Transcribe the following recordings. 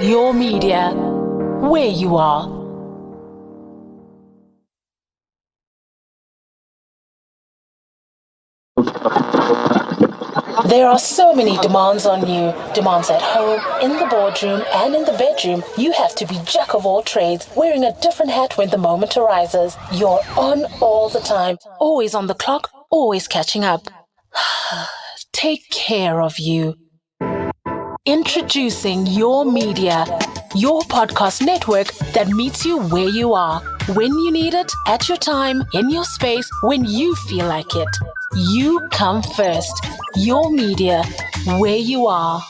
Your media, where you are. There are so many demands on you. Demands at home, in the boardroom, and in the bedroom. You have to be jack of all trades, wearing a different hat when the moment arises. You're on all the time, always on the clock, always catching up. Take care of you. Introducing Your Media, your podcast network that meets you where you are, when you need it, at your time, in your space, when you feel like it. You come first. Your Media, where you are.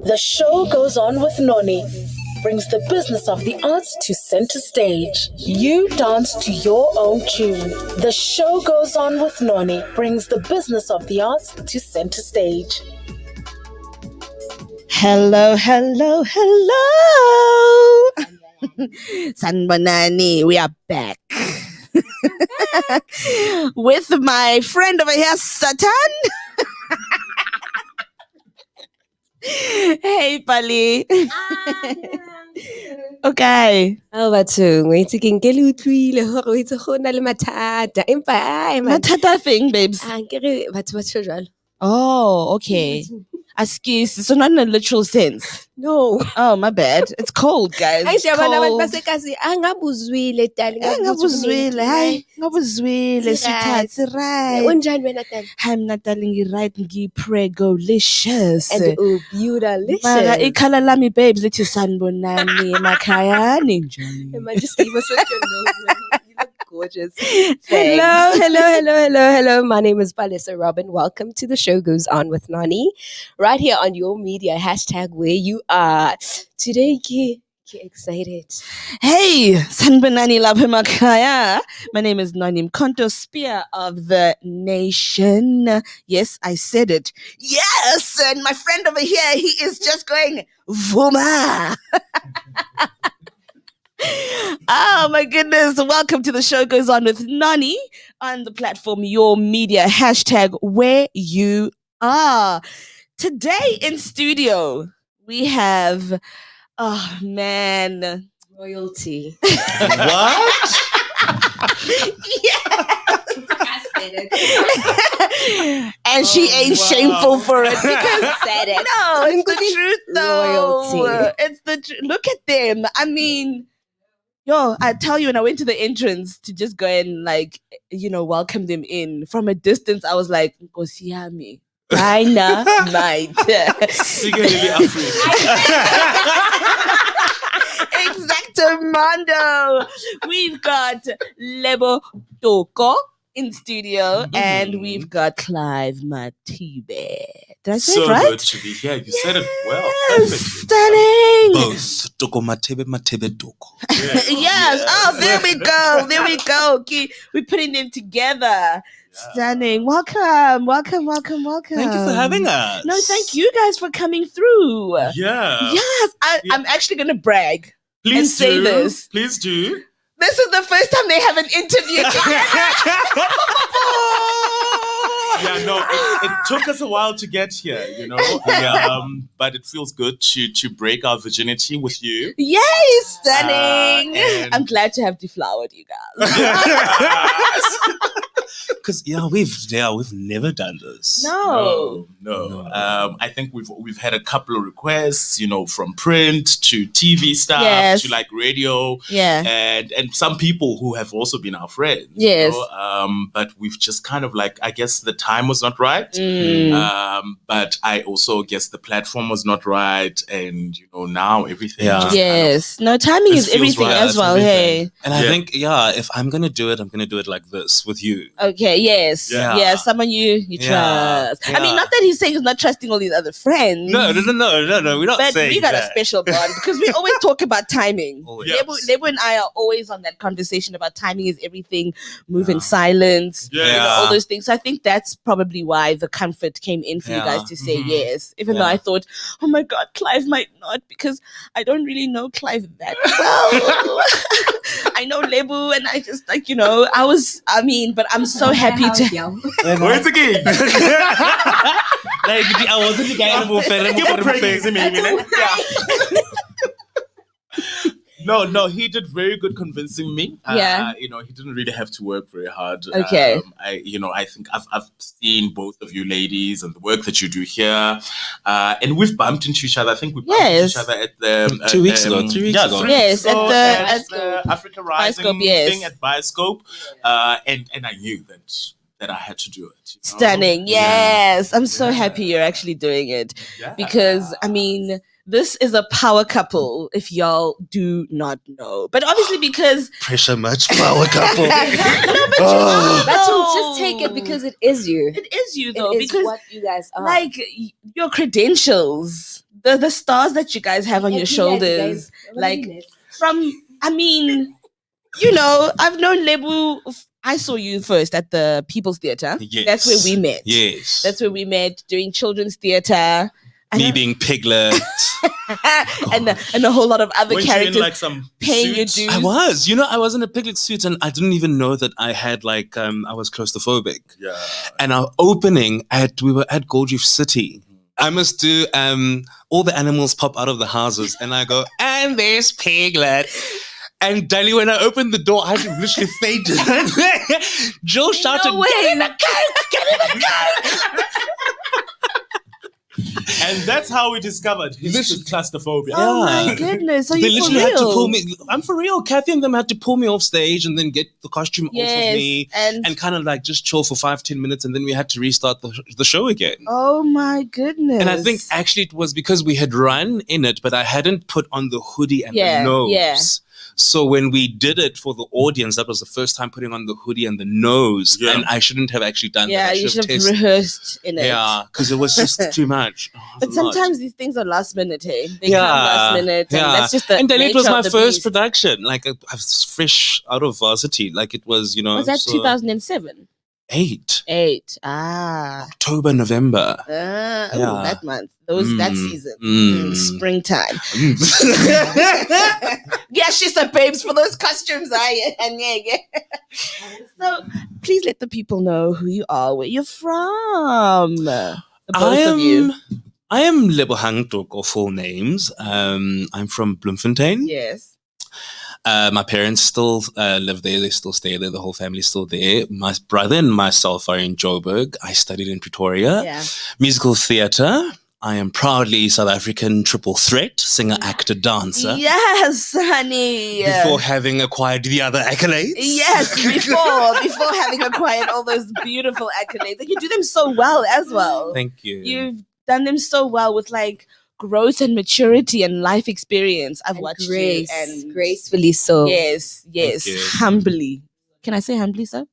The show goes on with Noni. Brings the business of the arts to center stage. You dance to your own tune. The show goes on with Noni. Brings the business of the arts to center stage. Hello. Sanbonani, we are back. With my friend over here, Satan. Hey, Pali. Okay. Oh, bathong, wa itse ke nke le utlwile hore o itse go na le mathata. Empa ai man. Mathata thing, babes. Ke re batho ba tsho jwalo. Oh, okay. Excuse, so not in a literal sense. No. Oh, my bad. It's cold, guys. Ai It's shabana bantu cold. basekasi angabuzwile tali Ngabuzwile, hayi, ngabuzwile, sweetheart, right. Unjani wena tali? I'm not telling you right, ngipregolicious. And beautiful. Mara ikhala lami babes lithi sanibonani emakhaya ninjani. Man, just give us such a note. You look gorgeous. Hello. My name is Vanessa Robin. Welcome to The Show Goes On with Noni. Right here on Your Media, hashtag where you are. Today, get excited. Hey, sanibonani lapha emakhaya. My name is Noni Mkonto, Spear of the Nation. Yes, I said it. Yes, and my friend over here, he is just going Vuma. Oh my goodness. Welcome to The Show Goes On with Noni on the platform Your Media, hashtag where you are. Today in studio, we have, oh man, Royalty. What? yeah. And she ain't shameful for it because Said it. no, it's the truth though. Royalty. It's the look at them. I mean, yo, I tell you, when I went to the entrance to just go and welcome them in from a distance, I was like, Nkosiyami, dynamite. Secretly African. Exactamundo. We've got Lebo Toko in studio, and we've got Clive Mathibe. Did I say So it right? good to be here. You said it well. Yes, Perfectly. stunning. Both Toko Mathibe Toko. Yes. Oh, there we go. Okay, we're putting them together. Stunning. Welcome. Thank you for having us. No, thank you guys for coming through. Yeah. Yes, I'm actually going to brag. Please and say do. this. Please do. This is the first time they have an interview together. Yeah, no, it took us a while to get here, but it feels good to break our virginity with you. Yay, stunning. And- I'm glad to have deflowered you guys. Because we've never done this. No. I think we've had a couple of requests, from print to TV stuff Yes. to like radio, Yeah. and some people who have also been our friends. Yes. But we've just kind of I guess the time was not right. But I also guess the platform was not right, and now everything. Yeah. just Yes. No, timing This is feels everything right, as it's well. everything. Hey. And I think, if I'm going to do it, I'm going to do it like this with you. Okay. Yes. Yeah. Yeah. Someone you Yeah. trust. I mean, Yeah. not that he's saying he's not trusting all these other friends. No. We're not But saying we got that. a special bond because we always talk about timing. Always. Yes. Lebo and I are always on that conversation about timing is everything, move in silence, Yeah. all those things. So I think that's probably why the comfort came in for you guys Yeah. to say Mhm. yes. Even though Yeah. I thought, oh my God, Clive might not, because I don't really know Clive that well. I know Lebu and I just but I'm so happy to Once again. Like, I wasn't the guy who No, he did very good convincing me. Yeah. He didn't really have to work very hard. Okay. I think I've seen both of you ladies and the work that you do here. And we've bumped into each other. I think we bumped into each other at the 2 weeks ago, 3 weeks ago. Yes, at the Africa Rising Bioscope, yes. thing at Bioscope. And I knew that I had to do it. Stunning. Yes. I'm so happy you're actually doing it. Yeah. Because, I mean, this is a power couple, if y'all do not know. But obviously because... Pressure much power couple. But you just take it because it is you. It is you, though. It is because, what you guys are. like, your credentials, the stars that you guys have on your shoulders. Like, from... I mean, I've known Lebo... I saw you first at the People's Theatre. Yes. That's where we met. Yes. That's where we met, doing children's theatre. Me being Piglet. and a whole lot of other Weren't you characters in, like, some paying your suits? dues. I was. I was in a Piglet suit and I didn't even know that I had I was claustrophobic. Yeah. And our opening, we were at Gold Reef City. I must do all the animals pop out of the houses and I go, and there's Piglet. And Dali, when I opened the door, I literally fainted. Joe shouted, No way. "Get in the car! Get in the car!" And that's how we discovered his claustrophobia. Oh my Yeah. goodness. So They you for literally had to real? pull me. I'm for real. Kathy and them had to pull me off stage and then get the costume off Yes, of me and kind of just chill for 5-10 minutes, and then we had to restart the show again. oh my goodness. And I think actually it was because we had run in it, but I hadn't put on the hoodie and Yeah, the nose. yeah. So when we did it for the audience, that was the first time putting on the hoodie and the nose. Yeah. And I shouldn't have actually done that. I you should have tested. rehearsed in it. Yeah, because it was just too much. Oh, it But was a lot. sometimes these things are last minute, hey? They come last minute, and that's just the And then it was nature my of the first beast. production. I was fresh out of varsity. It was, Was that so 2007? 8 8. Ah. October, November. Oh, Yeah. that month. That Mm, season. mm. Springtime. Yeah, she's the babes for those costumes. Yeah. So please let the people know who you are, where you're from. The both of you. I am Lebohang Toko, full names. I'm from Bloemfontein. Yes. My parents still live there. They still stay there. The whole family's still there. My brother and myself are in Joburg. I studied in Pretoria. Yeah. Musical theatre. I am proudly South African triple threat, singer, actor, dancer. Yes, honey. Before having acquired the other accolades. Yes, before having acquired all those beautiful accolades. And you do them so well as well. Thank you. You've done them so well with growth and maturity and life experience. I've watched grace, you and gracefully so. yes, Thank you. humbly. Can I say humbly, sir?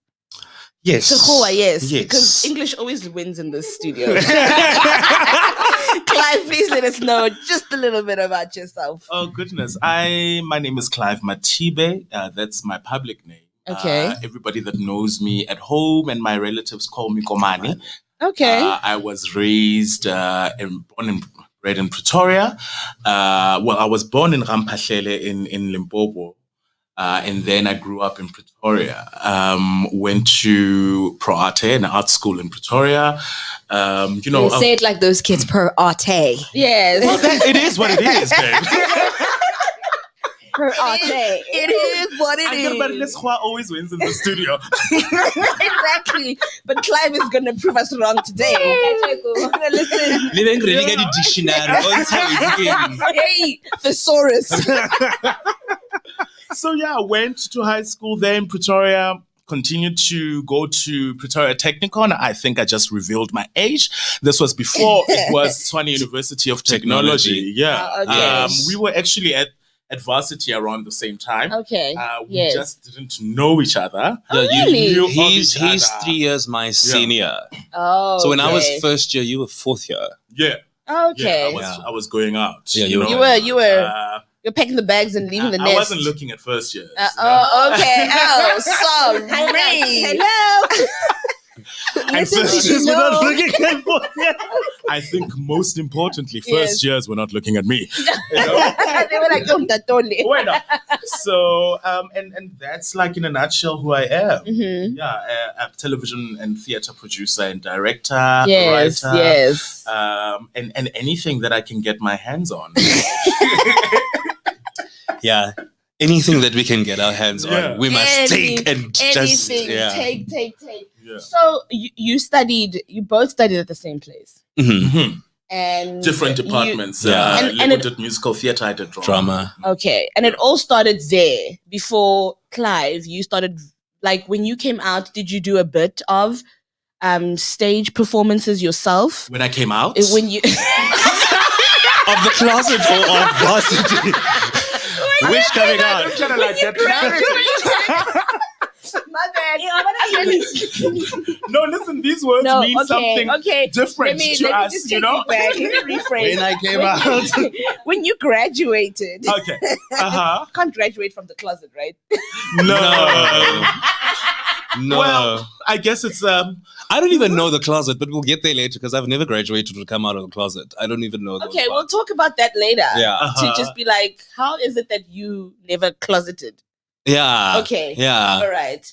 Yes. Tehoa, yes. Yes. Because English always wins in this studio. Clive, please let us know just a little bit about yourself. Oh goodness! My name is Clive Mathibe. That's my public name. Okay. Everybody that knows me at home and my relatives call me Komani. Okay. I was raised and bred in Pretoria. I was born in Rampahlele in Limpopo. And then I grew up in Pretoria. Went to Pro Arte, an art school in Pretoria. You say it like those kids, per arte. Yes. It is what it is, babe. Per arte. It is what it But is. Lesqua always wins in the studio. Exactly. But Clive is going to prove us wrong today. Listen. Hey, thesaurus. So I went to high school there in Pretoria. Continued to go to Pretoria Technikon. I think I just revealed my age. This was before it was Tshwane University of Technology. Yeah. Okay. We were actually at varsity around the same time. Okay. We Yes. just didn't know each other. Really? knew of He's each 3 years my senior. Oh. So when I was okay. first year, you were fourth year. Yeah. Okay. Yeah, I was going out. Yeah, you were. You were you're packing the bags and leaving the nest. I wasn't looking at first years. Oh, okay. Oh, sorry. Hello. And first years were not looking at I think most importantly, Yes. first years were not looking at me. They were like, "Oh, Tatole." Bueno. So, and that's like in a nutshell who I am. Mhm. Yeah, a television and theater producer and director, Yes, writer, yes. and anything that I can get my hands on. Yeah. Anything that we can get our hands Yeah. on, we must take and just anything. yeah. Take. Yeah. So you both studied at the same place, Mhm. Mhm. and Different you- departments. Yeah. And Lebo it- did musical theater, I did drama. Drama. Okay, and it all started there. Before Clive, you started like when you came out. Did you do a bit of stage performances yourself? When I came out, When you Of the closet or of varsity? Which coming out? My bad. No, listen, these words No, mean something okay. different to let us, me just you take know? it back. Let me rephrase. When I came When out. when you graduated, Okay. Uh-huh. can't graduate from the closet, right? No. No. Well, I guess it's I don't even know the closet, but we'll get there later because I've never graduated to come out of the closet. I don't even know. those Okay, we'll parts. talk about that later. Yeah. Uh-huh. To just be like, how is it that you never closeted? Yeah. Okay. Yeah. All right.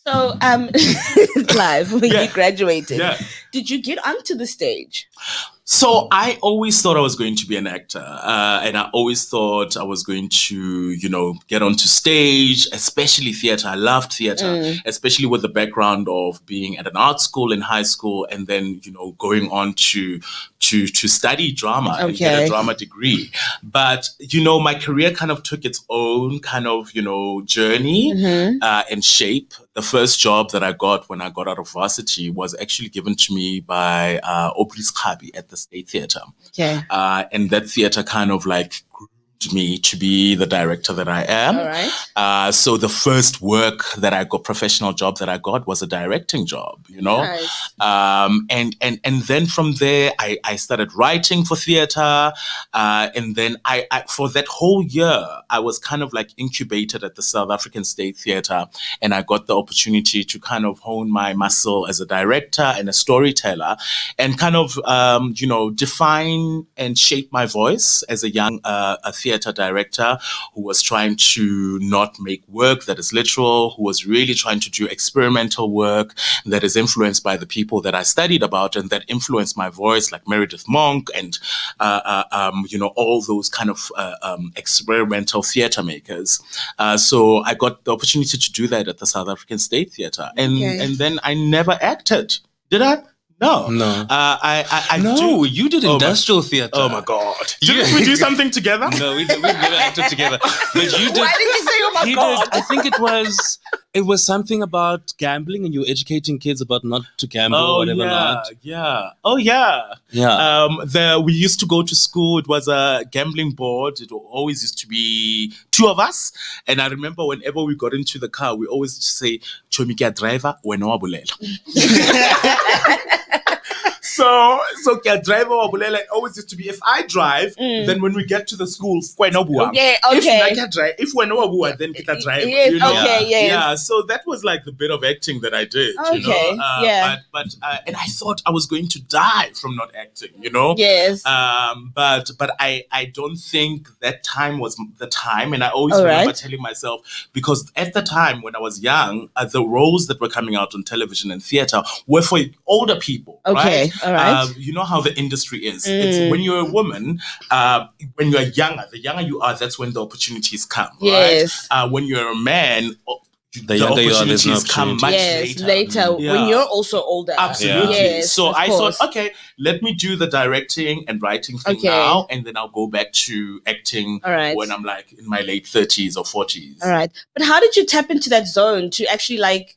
So, Clive, when Yeah. you graduated, yeah. did you get onto the stage? So I always thought I was going to be an actor, and I always thought I was going to, get onto stage, especially theater. I loved theater, especially with the background of being at an art school in high school, and then going on to study drama and get Okay. a drama degree. But my career kind of took its own kind of journey and shape. The first job that I got when I got out of varsity was actually given to me by Obris Khabi at the State Theatre. Okay. And that theatre kind of like groomed me to be the director that I am. All right. So the first professional job that I got was a directing job, Nice. And then from there, I started writing for theater. And then I, for that whole year, I was kind of like incubated at the South African State Theatre. And I got the opportunity to kind of hone my muscle as a director and a storyteller and kind of, define and shape my voice as a young a theater director who was trying to not make work that is literal, who was really trying to do experimental work that is influenced by the people that I studied about and that influenced my voice, like Meredith Monk and, all those kind of experimental theater makers. So I got the opportunity to do that at the South African State Theatre. And then I never acted. Did I? No. No. I No, you did Oh my- industrial theater. Oh my God. Didn't we do something together? No, we never acted together. But you did. Why did you say, oh my He God? did. I think it was something about gambling, and you were educating kids about not to gamble or whatever not. Yeah. Oh, yeah. Yeah. We used to go to school. It was a gambling board. It always used to be two of us. And I remember whenever we got into the car, we always used to say, "Chomika driver, wena wabulela." So driver wabulela always used to be if I drive, then when we get to the school, wena bua. Okay. If wena wabua, then kita drive. Yes, you know? okay, yes. Yeah, so that was like the bit of acting that I did. Okay, yeah. But and I thought I was going to die from not acting. Yes. But I don't think that time was the time, and I always All remember right. telling myself, because at the time when I was young, the roles that were coming out on television and theater were for older people. Okay, Right? all right. You know how the industry is. It's when you're a woman, when you're younger, the younger you are, that's when the opportunities come. Yes. Right? When you're a man, The younger you are, there's no opportunities come much Yes, later. Yeah. when you're also older. Absolutely. Yes, so of I course. thought, okay, let me do the directing and writing thing Okay. now, and then I'll go back to acting All right. when I'm like in my late 30s or 40s. All right. But how did you tap into that zone to actually like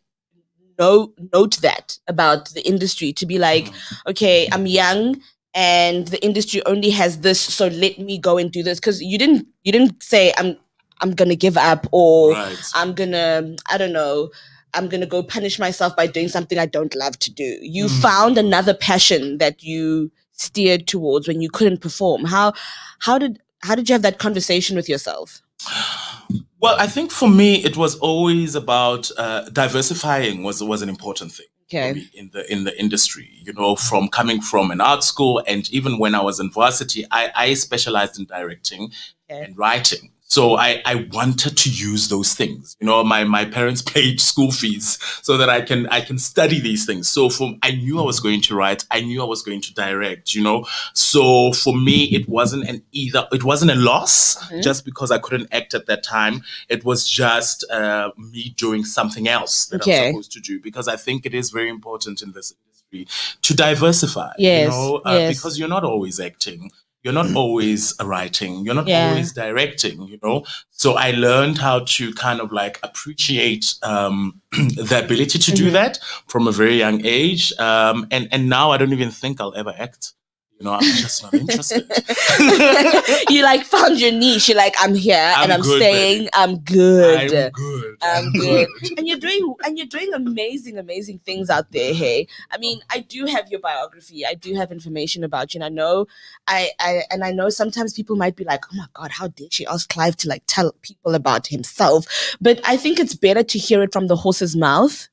note that about the industry, to be like, okay, I'm young and the industry only has this, so let me go and do this? Because you didn't say I'm gonna give up, or Right. I'm gonna, I don't know, I'm gonna go punish myself by doing something I don't love to do. You found another passion that you steered towards when you couldn't perform. How did you have that conversation with yourself? Well, I think for me, it was always about diversifying was an important thing. Okay. for me in the industry. You know, from coming from an art school, and even when I was in varsity, I specialized in directing and writing. So I wanted to use those things. You know, my parents paid school fees so that I can study these things. So I knew I was going to write, I knew I was going to direct, you know. So for me it wasn't a loss just because I couldn't act at that time. It was just me doing something else that I'm supposed to do, because I think it is very important in this industry to diversify, you know, because you're not always acting. You're not always writing. You're not always directing, you know. So I learned how to kind of like appreciate the ability to do that from a very young age. And now I don't even think I'll ever act. You know, I'm just not interested. You like found your niche. You're like, I'm here and I'm good, staying. baby. I'm good. I'm good. And you're doing amazing things out there. Hey, I mean, I do have your biography. I do have information about you. And I know sometimes people might be like, oh my God, how dare she ask Clive to like tell people about himself? But I think it's better to hear it from the horse's mouth.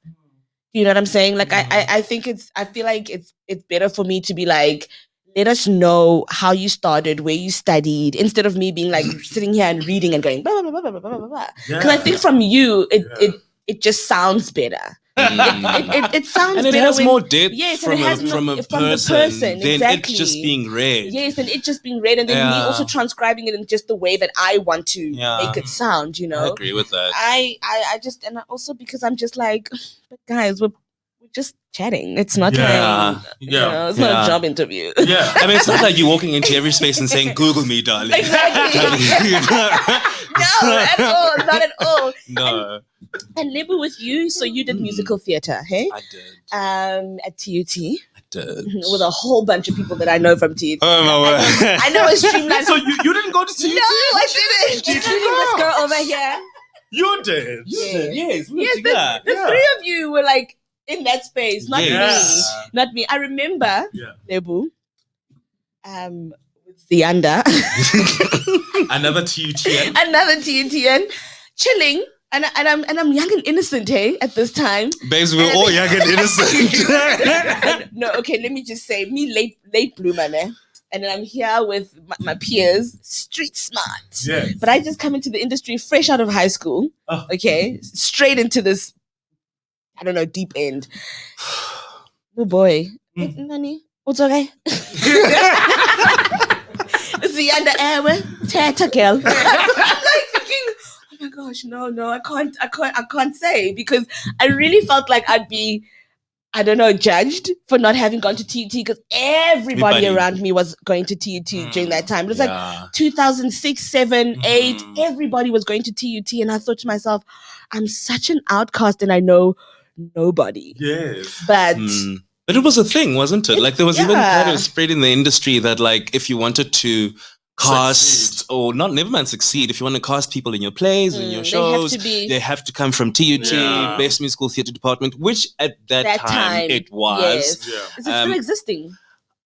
You know what I'm saying? Like I feel like it's better for me to be like, let us know how you started, where you studied, instead of me being like sitting here and reading and going blah blah blah blah blah blah blah. Because I think from you, it just sounds better. It sounds and it better has more depth from the a person than exactly. it just being read. Yes, and it just being read, and then me also transcribing it in just the way that I want to make it sound. You know, I agree with that. I just, and also because I'm just like, but guys, we're just chatting. It's not like, you know, it's not a job interview. Yeah. I mean, it's not like you're walking into every space and saying, Google me, darling. Exactly. No, at all. Not at all. No. And Lebo, with you, so you did musical theatre, hey? I did. At TUT. I did. With a whole bunch of people that I know from TUT. Oh, my word. I know a streamline. So you didn't go to TUT? No, I didn't. Including this girl over here. You did. Yes. Yes, The three of you were like in that space, not me. I remember Lebo, with Zianda, another TUTN, chilling, and I'm young and innocent, hey, at this time. Babes, we're all young and innocent. No, okay, let me just say, me late bloomer, eh? And then I'm here with my peers, street smart. Yes. But I just come into the industry fresh out of high school, okay, straight into this, I don't know, deep end. Oh boy. Noni, what's okay? It's the under air, tata girl. I'm like thinking, oh my gosh, no, I can't say, because I really felt like I'd be, I don't know, judged for not having gone to TUT, because everybody around me was going to TUT during that time. It was like 2006, 7, 8. Everybody was going to TUT, and I thought to myself, I'm such an outcast and I know nobody. Yes. But it was a thing, wasn't it? Like there was even kind of spread in the industry that like if you wanted to cast or never mind succeed, if you want to cast people in your plays and your shows, they have to come from TUT, Best Musical Theatre Department, which at that time it was. Yes. Is it still existing?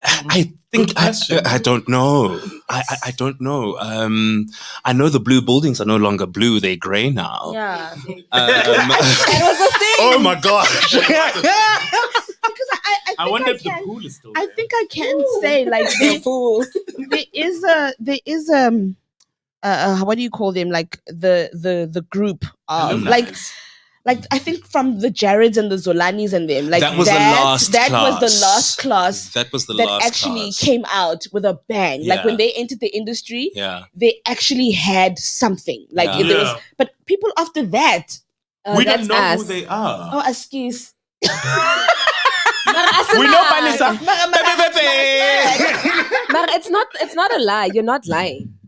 I think I don't know. I don't know. I know the blue buildings are no longer blue; they're grey now. Yeah, that was a thing. Oh my gosh! Because I wonder if the pool is still there. I think I can say like there is what do you call them? Like the group of like I think from the Jareds and the Zolanis and them, like that was the last class. That actually came out with a bang. Like when they entered the industry, they actually had something. Like there was, but people after that, we don't know who they are. Oh, excuse. We know Vanessa. But it's not a lie. You're not lying.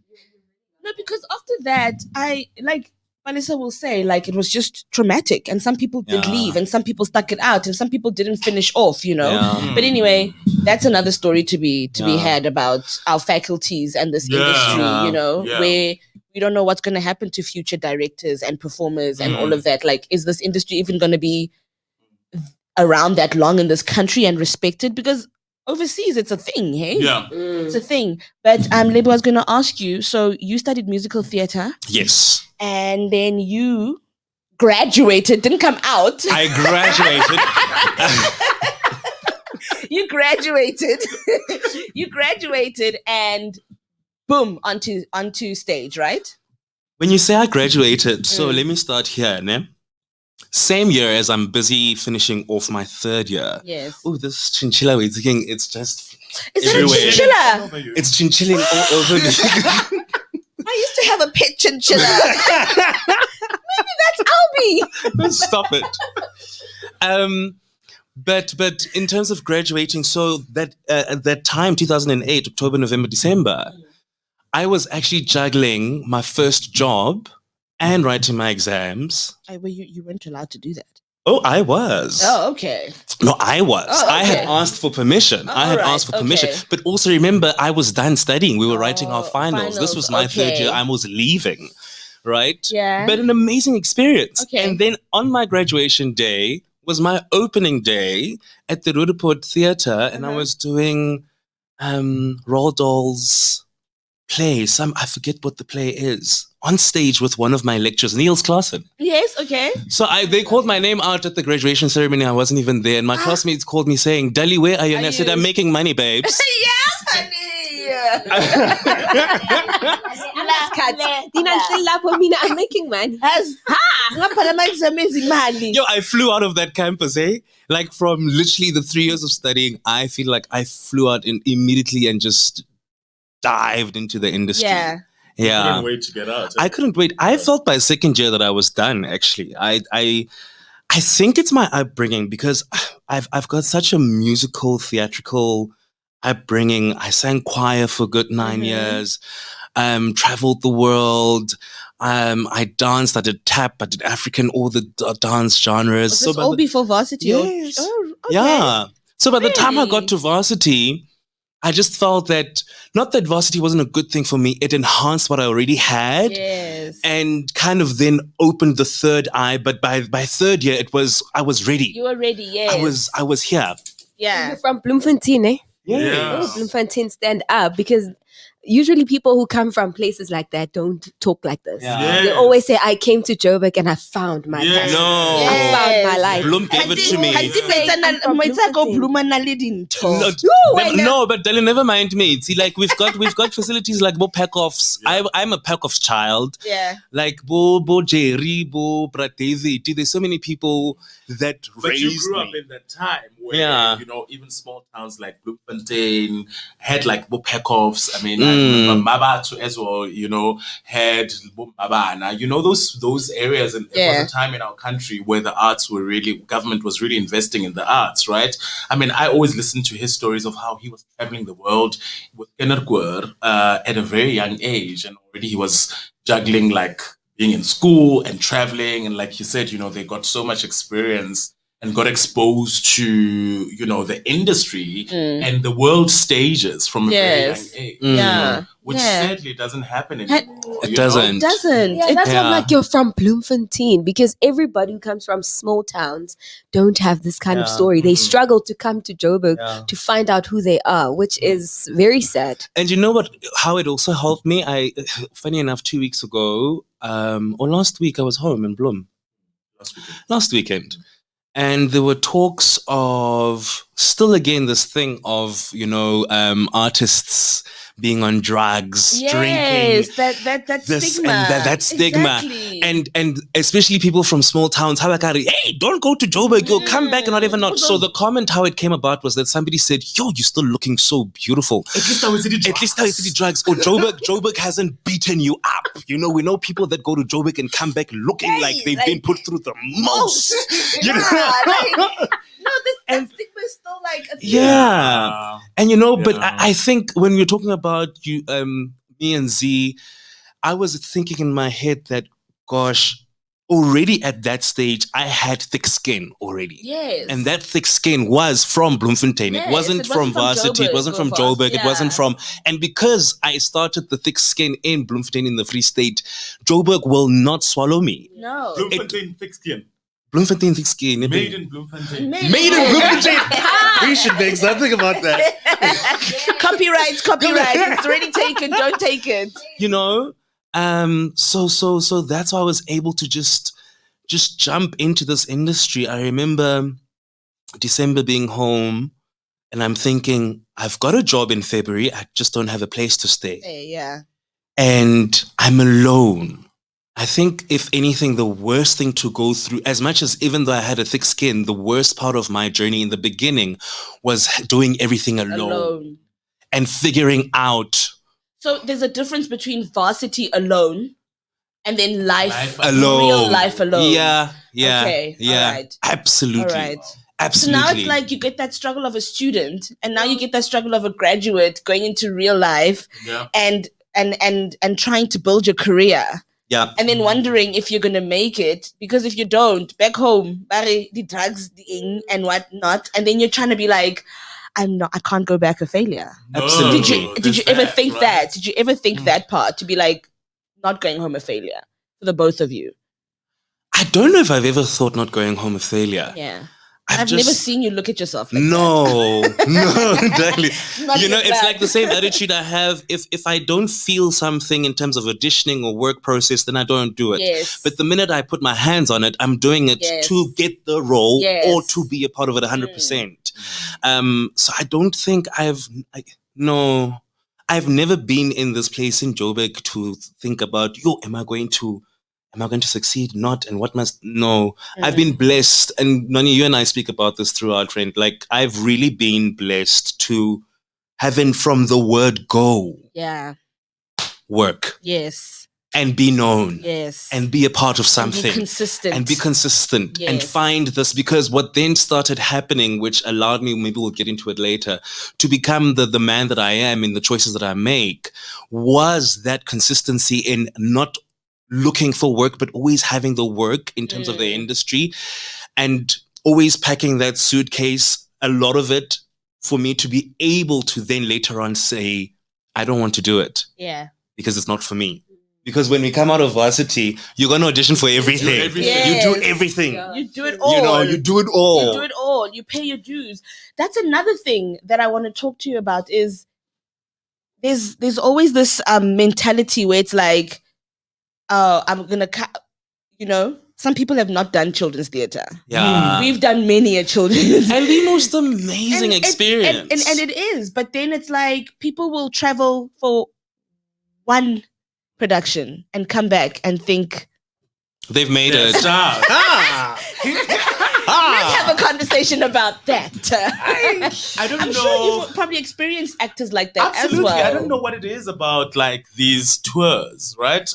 No, because after that, I like Vanessa will say, like, it was just traumatic, and some people did leave, and some people stuck it out, and some people didn't finish off, you know. But anyway, that's another story to be had about our faculties and this industry, you know, where we don't know what's going to happen to future directors and performers and all of that. Like, is this industry even going to be around that long in this country and respected? Because overseas it's a thing, hey? Yeah. It's a thing. But Lebo, I was going to ask you, so you studied musical theatre. Yes. And then you graduated, didn't come out. I graduated. You graduated. You graduated and boom, onto stage, right? When you say I graduated, so let me start here, ne? Same year as I'm busy finishing off my third year. Yes. Oh, this chinchilla we're thinking, it's just Is it a everywhere. chinchilla? It's chinchilling all over me. I used to have a pet chinchilla. Maybe that's Albie. Stop it. But in terms of graduating, so that at that time, 2008, October, November, December, I was actually juggling my first job and writing my exams. Well, you weren't allowed to do that. Oh, I was. Oh, okay. No, I was. Oh, I had okay. asked for permission. I had alright, asked for permission. okay. But also remember, I was done studying. We were writing our finals. This finals, was my third year. okay. I was leaving, right? Yeah. But an amazing experience. Okay. And then on my graduation day was my opening day at the Rudaport Theatre, and I was doing Roald Dahl's play. I forget what the play is. On stage with one of my lecturers, Niels Claassen. Yes, okay. So they called my name out at the graduation ceremony. I wasn't even there. And my classmates called me saying, Dali, where are you? And I said, I'm making money, babes. Yes, honey. I'm making money. Yo, I flew out of that campus, eh? Like from literally the 3 years of studying, I feel like I flew out immediately and just dived into the industry. Yeah. Yeah. Couldn't wait to get out. I couldn't wait. I felt by second year that I was done, actually. I think it's my upbringing because I've got such a musical, theatrical upbringing. I sang choir for a good 9 years, traveled the world. I danced, I did tap, I did African, all the dance genres. Was this all before varsity? Yes. Oh, okay. Yeah. So by the time I Really? got to varsity, I just felt that, not that varsity wasn't a good thing for me, it enhanced what I already had. Yes. And kind of then opened the third eye. But by third year, I was ready. You were ready, yes. I was here. Yeah. You're from Bloemfontein, eh? Yeah. Oh, Bloemfontein, stand up, because usually people who come from places like that don't talk like this. Yeah. They always say, I came to Joburg and I found my Yeah. passion. No. I found my life. Bloom gave it to me. I'm from Bloemfontein. No, but Dali, never mind me. See, like we've got facilities like Bo Pack-Offs. I'm a Pack-Offs child. Yeah. Like Bo Jerry, Bo Pratezi. There's so many people that But raised you grew me. up in that time where, Yeah. even small towns like Bloemfontein had like Pack-Offs. I mean, I remember Mabatu as well, had Mabana. Those areas, and it was a time in our country where the arts government was really investing in the arts, right? I mean, I always listened to his stories of how he was traveling the world with Kennerkwer at a very young age, and already he was juggling like being in school and traveling, and like you said, they got so much experience and got exposed to, the industry and the world stages from a very young age. Yeah. Which sadly doesn't happen anymore. It doesn't. It doesn't. Yeah, that's why I'm Yeah. like, you're from Bloemfontein, because everybody who comes from small towns don't have this kind of Yeah. story. They struggle to come to Joburg Yeah. to find out who they are, which is very sad. And you know what? How it also helped me? Funny enough, 2 weeks ago, or last week, I was home in Bloem. Last weekend. And there were talks of still again this thing of, artists being on drugs, drinking. Yes, that This stigma. and that stigma. Exactly. And especially people from small towns, how hey, don't go to Joburg, you'll come back and whatever not. So the comment how it came about was that somebody said, yo, you're still looking so beautiful. At least I was eating drugs. At least now it's the drugs. Or Joburg hasn't beaten you up. We know people that go to Joburg and come back looking like they've been put through the most. That stigma is still like a thing. Yeah. And but Yeah. I think when we're talking about you, me and Z, I was thinking in my head that, gosh, already at that stage, I had thick skin already. Yes. And that thick skin was from Bloemfontein. Yes, It wasn't from varsity. It wasn't from Joburg. It wasn't from... And because I started the thick skin in Bloemfontein in the Free State, Joburg will not swallow me. No. Bloemfontein thick skin. Bloemfontein thick skin. Made in Bloemfontein. Made in Bloemfontein. We should make something about that. Copyright. It's already taken. Don't take it. So that's why I was able to just just jump into this industry. I remember December being home and I'm thinking, I've got a job in February. I just don't have a place to stay. Hey, yeah. And I'm alone. I think, if anything, the worst thing to go through, as much as even though I had a thick skin, the worst part of my journey in the beginning was doing everything alone. And figuring out. So there's a difference between varsity alone and then life alone. Real life alone. Yeah. Okay. Yeah. All right. Absolutely. All right. Absolutely. So now it's like you get that struggle of a student, and now you get that struggle of a graduate going into real life, and trying to build your career. Yeah. And then wondering if you're gonna make it, because if you don't, back home, Barry, the drugs, the ing and whatnot, and then you're trying to be like, I can't go back a failure. No, absolutely. Did you ever think that? Did you ever think that part, to be like not going home a failure for the both of you? I don't know if I've ever thought not going home a failure. Yeah. I've never seen you look at yourself like no, darling. It's bad. like the same attitude I have. If I don't feel something in terms of auditioning or work process, then I don't do it. Yes. But the minute I put my hands on it, I'm doing it to get the role or to be a part of it 100%. So I don't think I've never been in this place in Joburg to think about, am I going to succeed? Not, and what must, no. I've been blessed, and Noni, you and I speak about this throughout, friend. Like, I've really been blessed to having from the word go. Yeah. Work. Yes. And be known. Yes. And be a part of something. And be consistent. And find this, because what then started happening, which allowed me, maybe we'll get into it later, to become the man that I am in the choices that I make, was that consistency in not looking for work, but always having the work in terms of the industry, and always packing that suitcase, a lot of it, for me to be able to then later on say, I don't want to do it. Yeah. Because it's not for me. Because when we come out of varsity, you're going to audition for everything. You do everything. You do it all. You do it all. You do it all. You pay your dues. That's another thing that I want to talk to you about, is there's always this mentality where it's like, I'm gonna some people have not done children's theatre. Yeah. We've done many a children's. And the most amazing experience. And it is. But then it's like people will travel for one production and come back and think they've made it. Let's have a conversation about that. I don't know. I'm sure you've probably experienced actors like that Absolutely. as well. I don't know what it is about like these tours, right?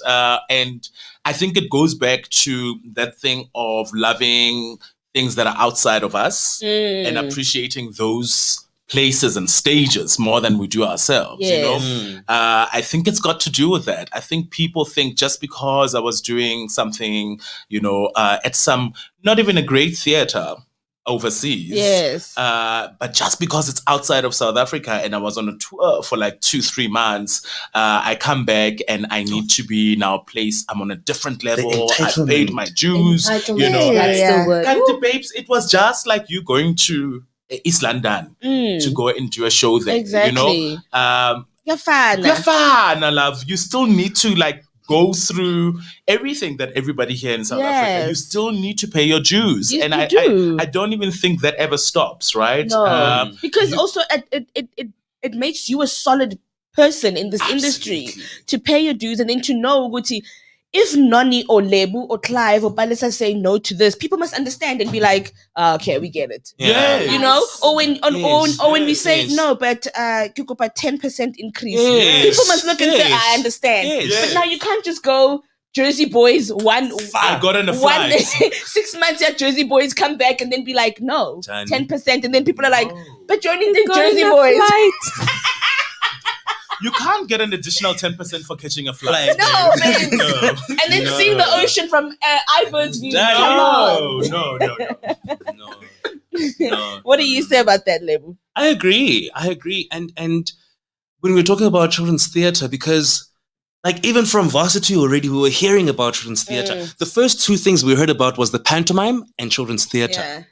And I think it goes back to that thing of loving things that are outside of us and appreciating those places and stages more than we do ourselves. Yes. I think it's got to do with that. I think people think just because I was doing something, at some, not even a great theater overseas. Yes. But just because it's outside of South Africa and I was on a tour for like 2-3 months, I come back and I need to be now placed. I'm on a different level. I paid my dues. That's the word. Kanti babes, it was just like you going to East London to go and do a show there. Exactly. You're fine. Love. You still need to like go through everything that everybody here in South Africa. You still need to pay your dues. You I don't even think that ever stops, right? No. Because also it makes you a solid person in this industry to pay your dues, and then to know, Guti, if Noni or Lebo or Clive or Balisa say no to this, people must understand and be like, okay, we get it. Yes. Or when we say no, but Kukopa 10% increase. People must look and say, I understand. But now you can't just go Jersey Boys I got on a flight. 6 months at Jersey Boys, come back and then be like, no, 10%, and then people are like, but joining the Jersey Boys. You can't get an additional 10% for catching a flight. No, man. No. And then seeing the ocean from iBird's view. No. What do you say about that, Lebo? I agree. And when we're talking about children's theatre, because like even from varsity already, we were hearing about children's theatre. The first two things we heard about was the pantomime and children's theatre.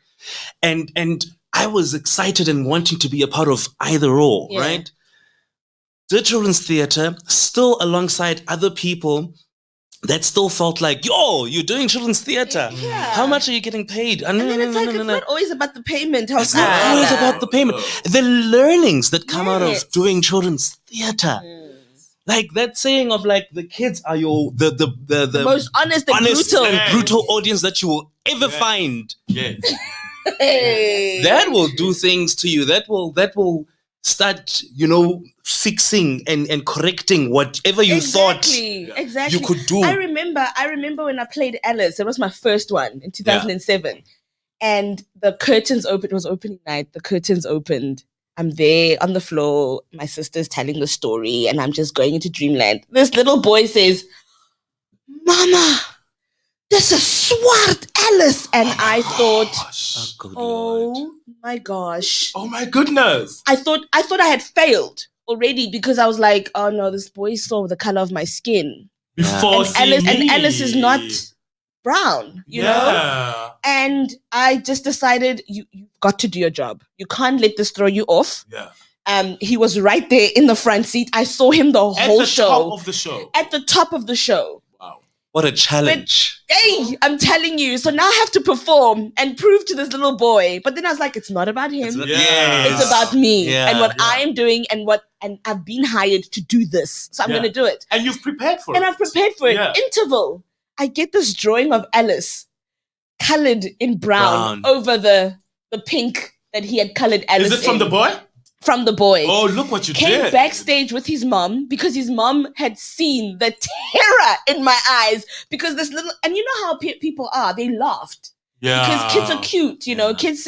Yeah. And I was excited and wanting to be a part of either or, right? The children's theatre, still alongside other people, that still felt like, yo, you're doing children's theater. Yeah. How much are you getting paid? And then it's like, it's not always about the payment. It's not always about the payment. The learnings that come out Yes. of doing children's theater. Like that saying of like the kids are your the most honest and brutal. and brutal audience that you will ever find. Yes. Hey. That will do things to you. That will start, fixing and correcting whatever you thought Exactly. you could do. I remember when I played Alice. It was my first one in 2007. And the curtains opened. It was opening night. The curtains opened. I'm there on the floor. My sister's telling the story, and I'm just going into dreamland. This little boy says, "Mama, this is Swart Alice." And I thought, Gosh. oh my gosh. Oh my goodness. I thought I had failed already because I was like, oh no, this boy saw the color of my skin. Before And Alice is not brown, you know? Yeah. And I just decided you've got to do your job. You can't let this throw you off. Yeah. He was right there in the front seat. I saw him the whole show. Top of the show. At the top of the show. Wow. What a challenge. Hey, I'm telling you. So now I have to perform and prove to this little boy. But then I was like, it's not about him. It's about me and what I am doing and I've been hired to do this. So I'm going to do it. And you've prepared for it. And I've prepared for it. Yeah. Interval. I get this drawing of Alice colored in brown over the pink that he had colored Alice. Is it from the boy? From the boy. Oh, look what you Came did. backstage with his mom because his mom had seen the terror in my eyes because this little, and you know how people are, they laughed. Yeah. Because kids are cute, kids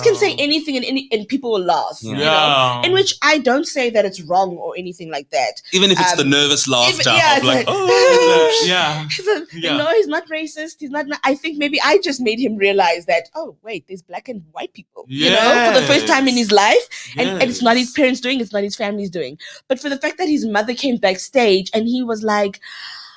can say anything and people will laugh. Yeah. You know? In which I don't say that it's wrong or anything like that. Even if it's the nervous laughter of like, yeah. He's not racist. He's not. I think maybe I just made him realize that. Oh wait, there's black and white people. For the first time in his life, and it's not his parents doing. It's not his family's doing. But for the fact that his mother came backstage and he was like,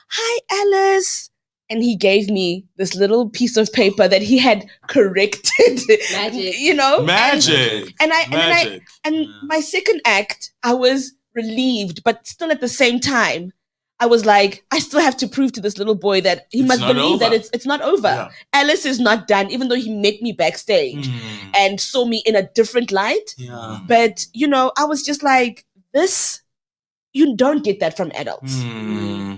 "Hi, Alice." And he gave me this little piece of paper that he had corrected. Magic. Magic. And my second act, I was relieved, but still at the same time, I was like, I still have to prove to this little boy that he must believe that it's not over. Yeah. Alice is not done, even though he met me backstage and saw me in a different light. Yeah. But, I was just like, this, you don't get that from adults.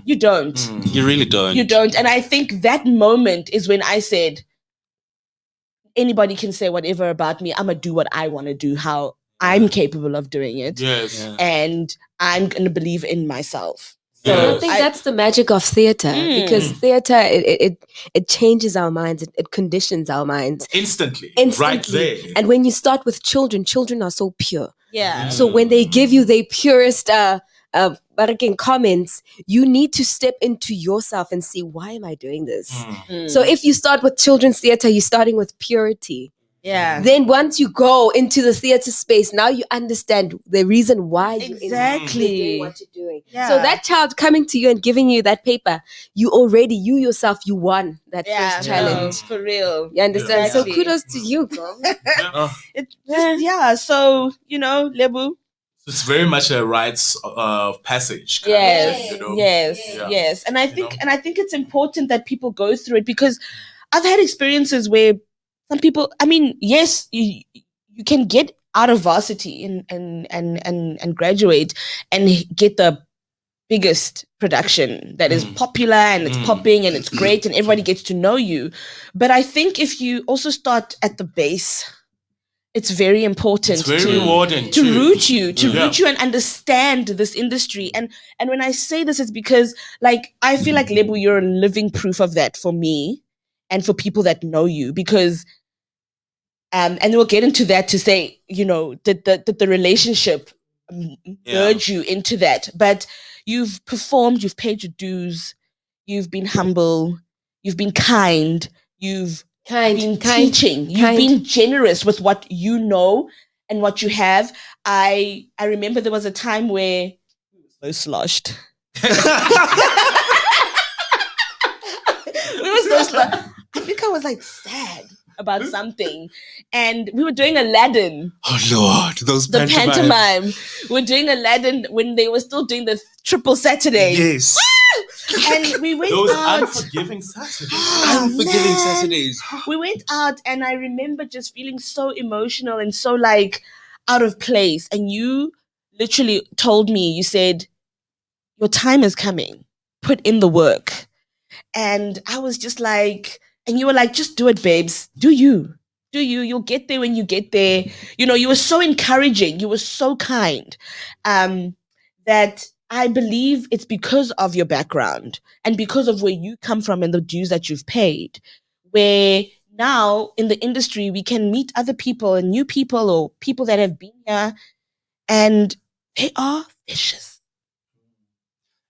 You don't. You really don't. You don't. And I think that moment is when I said, anybody can say whatever about me. I'm going to do what I want to do, how I'm capable of doing it. Yes. Yeah. And I'm going to believe in myself. I think that's the magic of theater because theater, it changes our minds. It conditions our minds. Instantly. Instantly. Right there. And when you start with children are so pure. Yeah. So when they give you their purest comments, you need to step into yourself and see, why am I doing this? So if you start with children's theater, you're starting with purity. Yeah. Then once you go into the theater space, now you understand the reason why you're doing what you're doing. Yeah. So that child coming to you and giving you that paper, you yourself, you won that first challenge. For real. You understand? Exactly. So kudos to you, girl. So, Lebu. It's very much a rites of passage. Yes. And I think it's important that people go through it because I've had experiences where some people, yes, you can get out of varsity and graduate and get the biggest production that is popular and it's popping and it's great and everybody gets to know you. But I think if you also start at the base, it's very important rewarding to root you and understand this industry. And when I say this, it's because I feel like Lebo, you're a living proof of that for me and for people that know you because and we'll get into that to say, that the relationship merge you into that. But you've performed, you've paid your dues, you've been humble, you've been kind, you've been teaching, you've been generous with what you know and what you have. I remember there was a time where we were so sloshed. We were so sloshed. I think I was sad about something, and we were doing Aladdin. Oh Lord, the pantomime. We're doing Aladdin when they were still doing the triple Saturday. Yes. And we went Those out. unforgiving Saturdays. Unforgiving man. Saturdays. We went out, and I remember just feeling so emotional and so like out of place. And you literally told me, you said, your time is coming. Put in the work. And I was just like, and you were like, just do it, babes. Do you. Do you. You'll get there when you get there. You know, you were so encouraging. You were so kind. That I believe it's because of your background and because of where you come from and the dues that you've paid, where now in the industry we can meet other people and new people or people that have been here, and they are vicious.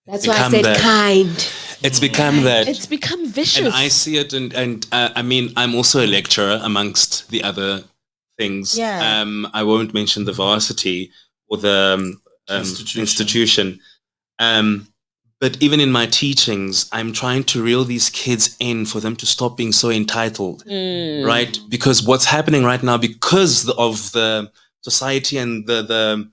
That's why I Become said that. kind. It's become that. It's become vicious. And I see it, and I mean, I'm also a lecturer amongst the other things. Yeah. I won't mention the varsity or the institution. But even in my teachings, I'm trying to reel these kids in for them to stop being so entitled, right? Because what's happening right now, because of the society and the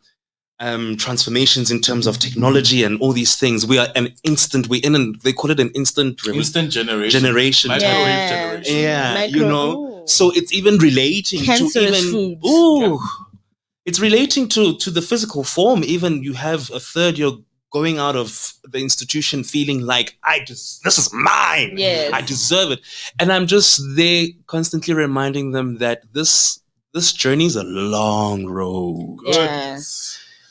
transformations in terms of technology and all these things, we're in, they call it an instant generation. Microwave generation. Yeah, Ooh. so it's even relating Cancerous to even foods. ooh, it's relating to the physical form. Even you have a third year going out of the institution feeling like this is mine. Yes. I deserve it, and I'm just there constantly reminding them that this journey is a long road. Yeah.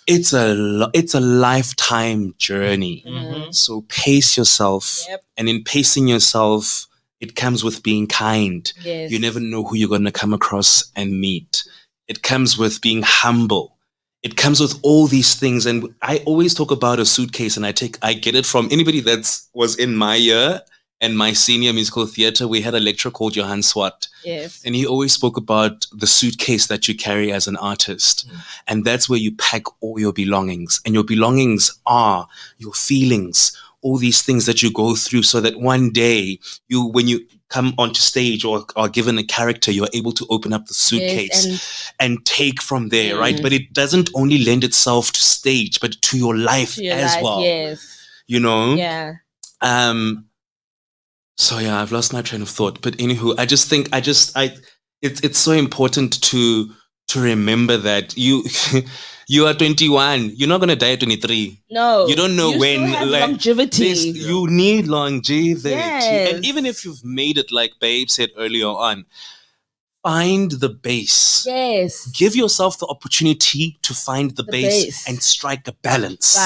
It's a lifetime journey. Mhm. So pace yourself. Yep. And in pacing yourself, it comes with being kind. Yes. You never know who you're going to come across and meet. It comes with being humble. It comes with all these things. And I always talk about a suitcase, and I get it from anybody that was in my year and my senior musical theater. We had a lecturer called Johann Swart. Yes. And he always spoke about the suitcase that you carry as an artist. And that's where you pack all your belongings. And your belongings are your feelings, all these things that you go through, so that one day when you come onto stage or are given a character, you're able to open up the suitcase and take from there, right? But it doesn't only lend itself to stage, but to your life well. Yes. You know? Yeah. So yeah, I've lost my train of thought. But anywho, I just think it's so important to remember that you you are 21. You're not gonna die at 23. No. You don't know you when. Still have longevity. You need longevity. Yes. And even if you've made it, like Babe said earlier on, find the base. Yes. Give yourself the opportunity to find the base and strike a balance.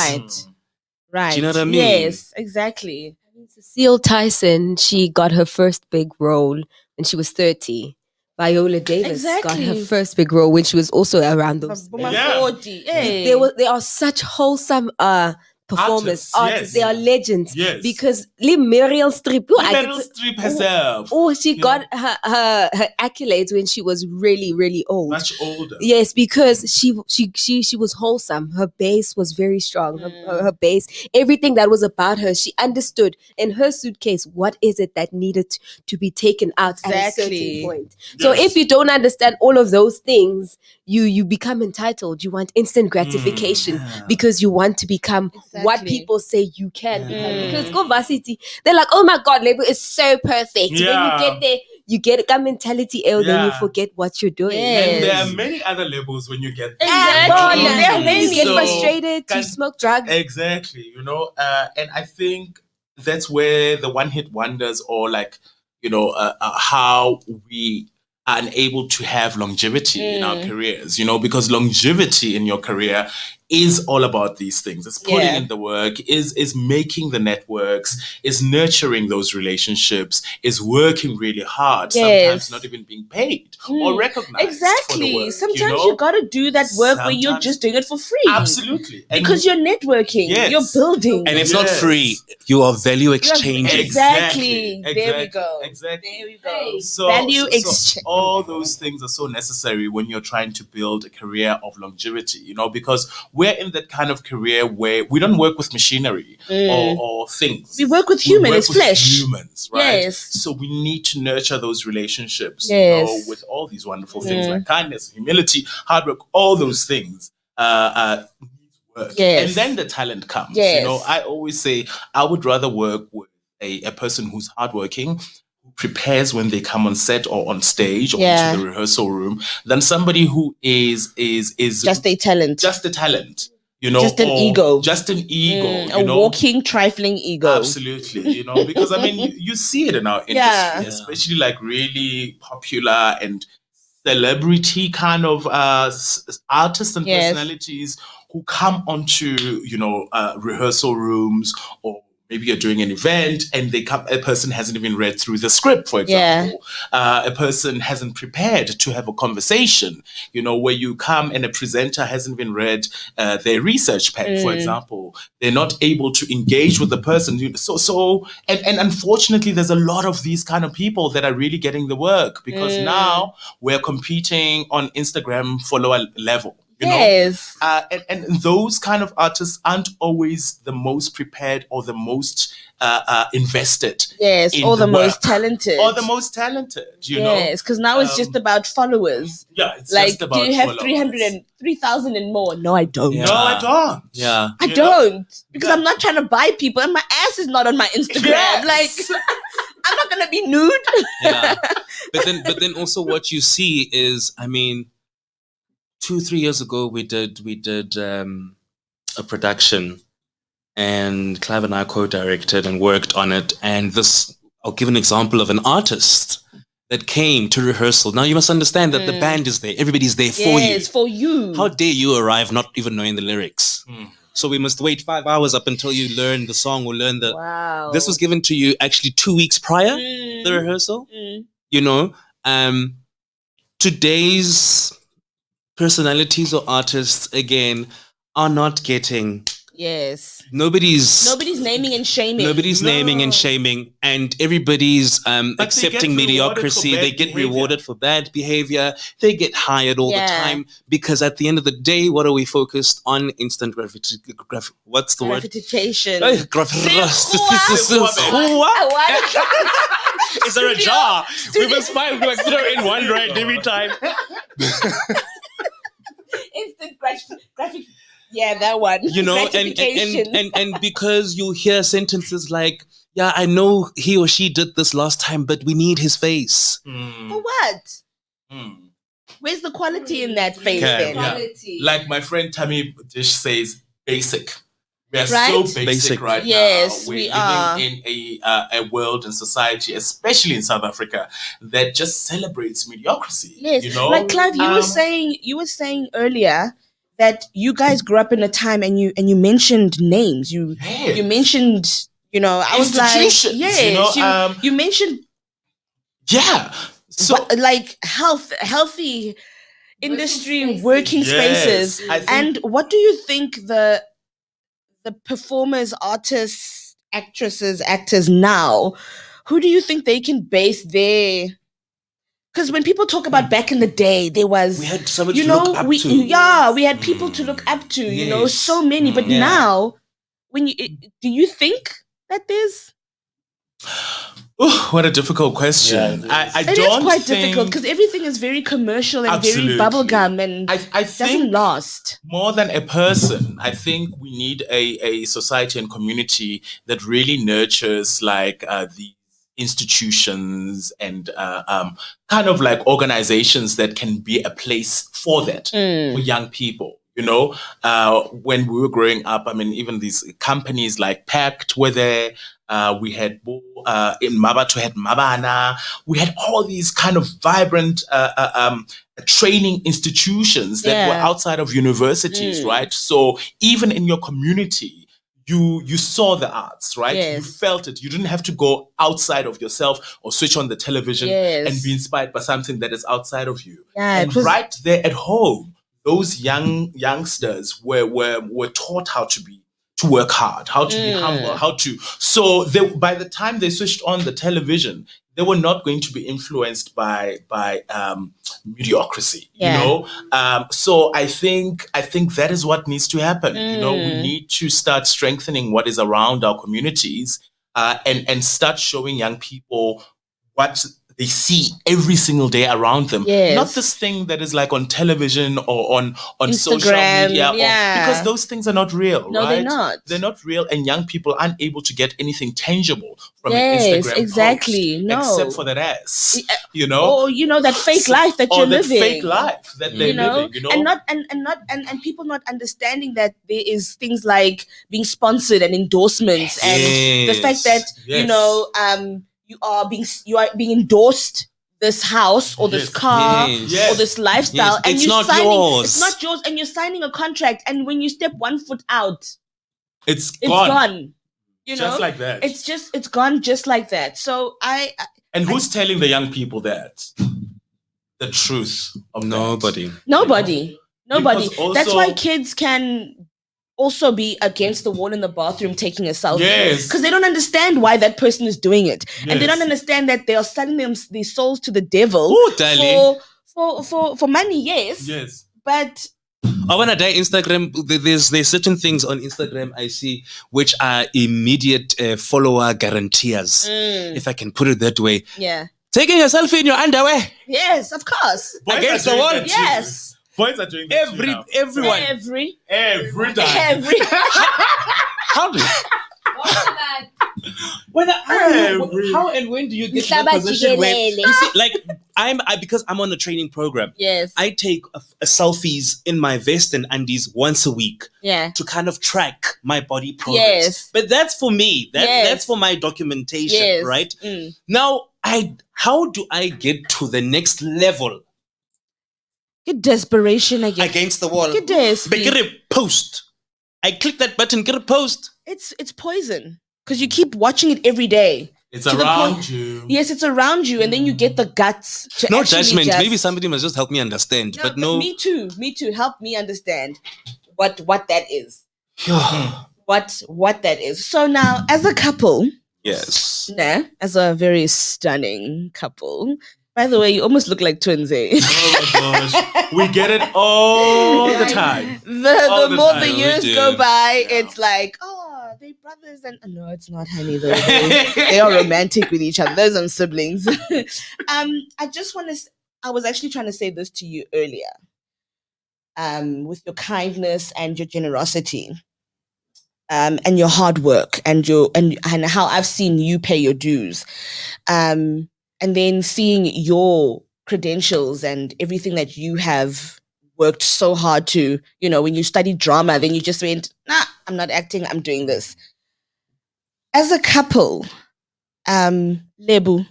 Right. Do you know what I mean? Yes, exactly. Cecile Tyson, she got her first big role when she was 30. Viola Davis got her first big role when she was also around those. Yeah. 40. Hey. They are such wholesome performers, artists. yes. They are legends. Yes. Because Meryl Streep, Meryl Streep herself. She got her accolades when she was really, really old. Much older. Yes, because she was wholesome. Her bass was very strong. Her bass, everything that was about her, she understood in her suitcase what is it that needed to be taken out at a certain point. Yes. So if you don't understand all of those things, you become entitled. You want instant gratification because you want to become what people say you can become. Because go varsity, they're like, oh my God, Lebo is so perfect. When you get there, you get a mentality, then you forget what you're doing. Yes. And there are many other labels when you get there. Exactly. You get frustrated, you smoke drugs. Exactly, and I think that's where the one-hit wonders, or like, how we are unable to have longevity in our careers, because longevity in your career is all about these things. It's putting in the work, is making the networks, is nurturing those relationships, is working really hard, sometimes not even being paid or recognized. Exactly. For the work, sometimes you got to do that work where you're just doing it for free. Absolutely. Because you're networking, you're building. And it's not free. You are value exchanging. Exactly. There we go. Exactly. There we go. So, value exchange. All those things are so necessary when you're trying to build a career of longevity, because we're in that kind of career where we don't work with machinery or things. We work with humans, flesh. Humans, right? Yes. So we need to nurture those relationships, with all these wonderful things like kindness, humility, hard work, all those things. Needs work. Yes. And then the talent comes. Yes. I always say I would rather work with a person who's hardworking, who prepares when they come on set or on stage or into the rehearsal room, than somebody who is just a talent. Just a talent. Just an ego. Just an ego. A walking, trifling ego. Absolutely. Because I mean, you see it in our industry, especially like really popular and celebrity kind of artists and personalities who come onto, rehearsal rooms, or maybe you're doing an event and a person hasn't even read through the script, for example. A person hasn't prepared to have a conversation, where you come and a presenter hasn't even read their research pack, for example. They're not able to engage with the person. And unfortunately, there's a lot of these kind of people that are really getting the work, because now we're competing on Instagram follower level. Yes. And those kind of artists aren't always the most prepared or the most invested. Yes, or the most talented. Or the most talented, Yes, because now it's just about followers. Yeah, it's like, just about do you have followers. 3,000 and more? No, I don't. Yeah. No, I don't. Yeah. I don't. Because I'm not trying to buy people, and my ass is not on my Instagram. Yes. Like, I'm not going to be nude. Yeah. But then also what you see is, I mean, 2-3 years ago, we did a production, and Clive and I co-directed and worked on it. And I'll give an example of an artist that came to rehearsal. Now you must understand that the band is there. Everybody's there for you. Yes, for you. How dare you arrive not even knowing the lyrics? So we must wait 5 hours up until you learn the song or learn the... Wow. This was given to you actually 2 weeks prior the rehearsal. Today's personalities or artists, again, are not getting... Yes. Nobody's naming and shaming. Nobody's naming and shaming, and everybody's accepting mediocrity. They get rewarded for bad behavior. They get hired all the time, because at the end of the day, what are we focused on? Instant what's the word? Gratification. Is there a jar? We must find throw in one right every time. Instant gratification. Yeah, that one. And because you hear sentences like, yeah, I know he or she did this last time, but we need his face. For what? Where's the quality in that face then? Yeah. Like my friend Tammy Dish says, basic. We are so basic right now. Yes, we are. Living in a world and society, especially in South Africa, that just celebrates mediocrity. Yes, like Clive, you were saying earlier that you guys grew up in a time, and you mentioned names. You mentioned, I was like, yes, you mentioned, so like healthy industry working spaces. And what do you think the performers, artists, actresses, actors now, who do you think they can base their... Because when people talk about back in the day, we had somebody to look up to. Yeah, we had people to look up to, so many. But now, do you think that there's... Oh, what a difficult question. It is quite difficult, because everything is very commercial and very bubblegum, and I doesn't last. More than a person, I think we need a society and community that really nurtures like the institutions and kind of like organizations that can be a place for that for young people. When we were growing up, I mean, even these companies like Pact were there. We had in Mabato had Mabana. We had all these kind of vibrant training institutions that were outside of universities, right? So even in your community, you saw the arts, right? Yes. You felt it. You didn't have to go outside of yourself or switch on the television and be inspired by something that is outside of you. Yeah, and right there at home, those youngsters were taught how to work hard, how to be humble, so by the time they switched on the television, they were not going to be influenced by mediocrity, so I think that is what needs to happen. We need to start strengthening what is around our communities, and start showing young people what they see every single day around them. Yes. Not this thing that is like on television or on social Instagram, media. yeah. Because those things are not real, No, right? they're not. They're not real, and young people aren't able to get anything tangible from Yes, an Instagram exactly. post. No. Except for that ass, Or that fake life that you're that living. fake life that they're living, and people not understanding that there is things like being sponsored and endorsements and the fact that you are being endorsed this house or this car Yes. or this lifestyle, and It's you're not signing. yours. It's not yours, and you're signing a contract. And when you step 1 foot out, it's it's gone. gone. Just like that. It's gone just like that. So And who's telling the young people that? The truth of Nobody. Nobody. Because That's also- why kids can also be against the wall in the bathroom taking a selfie. Yes. Because they don't understand why that person is doing it. And they Yes. don't understand that they are selling their souls to the devil Ooh, darling. for money, yes. Yes. But I want to die Instagram. There's certain things on Instagram I see which are immediate follower guarantees, if I can put it that way. yeah. Taking a selfie in your underwear. Yes, of course. Boys Against are the doing wall? that too. Yes. Boys are doing that too now. Everyone. Every time. How do how and when do you get to the position where you see, like because I'm on a training program. Yes. I take a selfies in my vest and undies once a week Yeah. to kind of track my body progress. Yes. But that's for me. Yes. That's for my documentation, Yes. right? Mm. Now, how do I get to the next level? Get desperation again. Against the wall. Get desperate. But get a post. I click that button, get a post. It's poison because you keep watching it every day. It's To the around point- you. Yes, it's around you, and then you get the guts to No actually judgment. just- Maybe somebody must just help me understand. But no. Me too. Help me understand what that is. What that is. So now, as a couple, Yes. as a very stunning couple. By the way, you almost look like twins, eh? Oh my gosh. We get it all the time. The the more time, the we years do. go by, Yeah. it's like, oh, they brothers and no, it's not, honey. Though they are romantic with each other. Those are siblings. I just want to. I was actually trying to say this to you earlier. With your kindness and your generosity, and your hard work, and how I've seen you pay your dues, and then seeing your credentials and everything that you have worked so hard to, when you studied drama, then you just went, nah, I'm not acting, I'm doing this. As a couple, Lebu,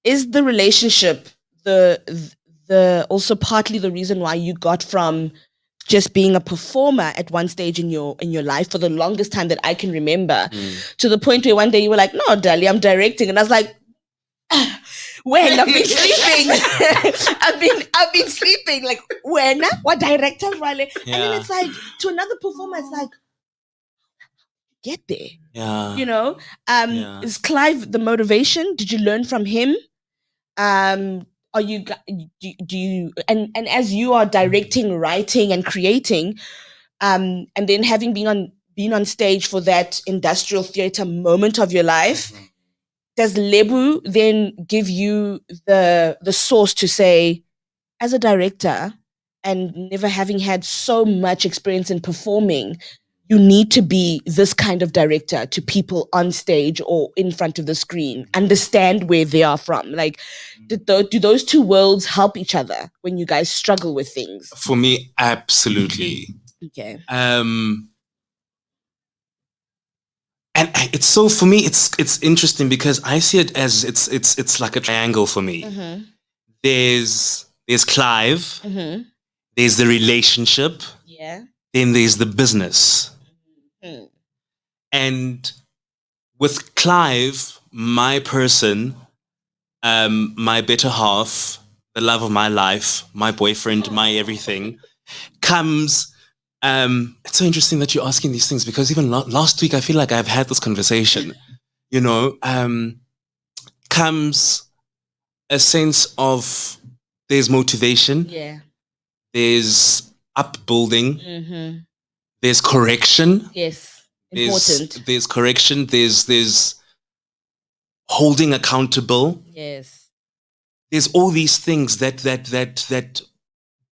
is the relationship the also partly the reason why you got from just being a performer at one stage in your life for the longest time that I can remember, to the point where one day you were like, no, Dali, I'm directing, and I was like, when? I've been sleeping. I've been sleeping. Like, when? What director, Riley? And then it's like, to another performer, it's like, get there. Yeah. Is Clive the motivation? Did you learn from him? Are you do you and as you are directing, writing, and creating, and then having been on stage for that industrial theater moment of your life, does Lebu then give you the source to say, as a director and never having had so much experience in performing, you need to be this kind of director to people on stage or in front of the screen, understand where they are from? Like, do those two worlds help each other when you guys struggle with things? For me, absolutely. Okay. And it's so, for me, it's interesting because I see it as it's like a triangle for me. Mm-hmm. There's Clive, Mm-hmm. there's the relationship, Yeah. then there's the business. Mm. And with Clive, my person, my better half, the love of my life, my boyfriend, my everything, comes. It's so interesting that you're asking these things because even last week I feel like I've had this conversation. Comes a sense of there's motivation, Yeah. there's upbuilding, Mm-hmm. there's correction. Yes. Important. There's correction. There's holding accountable. Yes. there's all these things that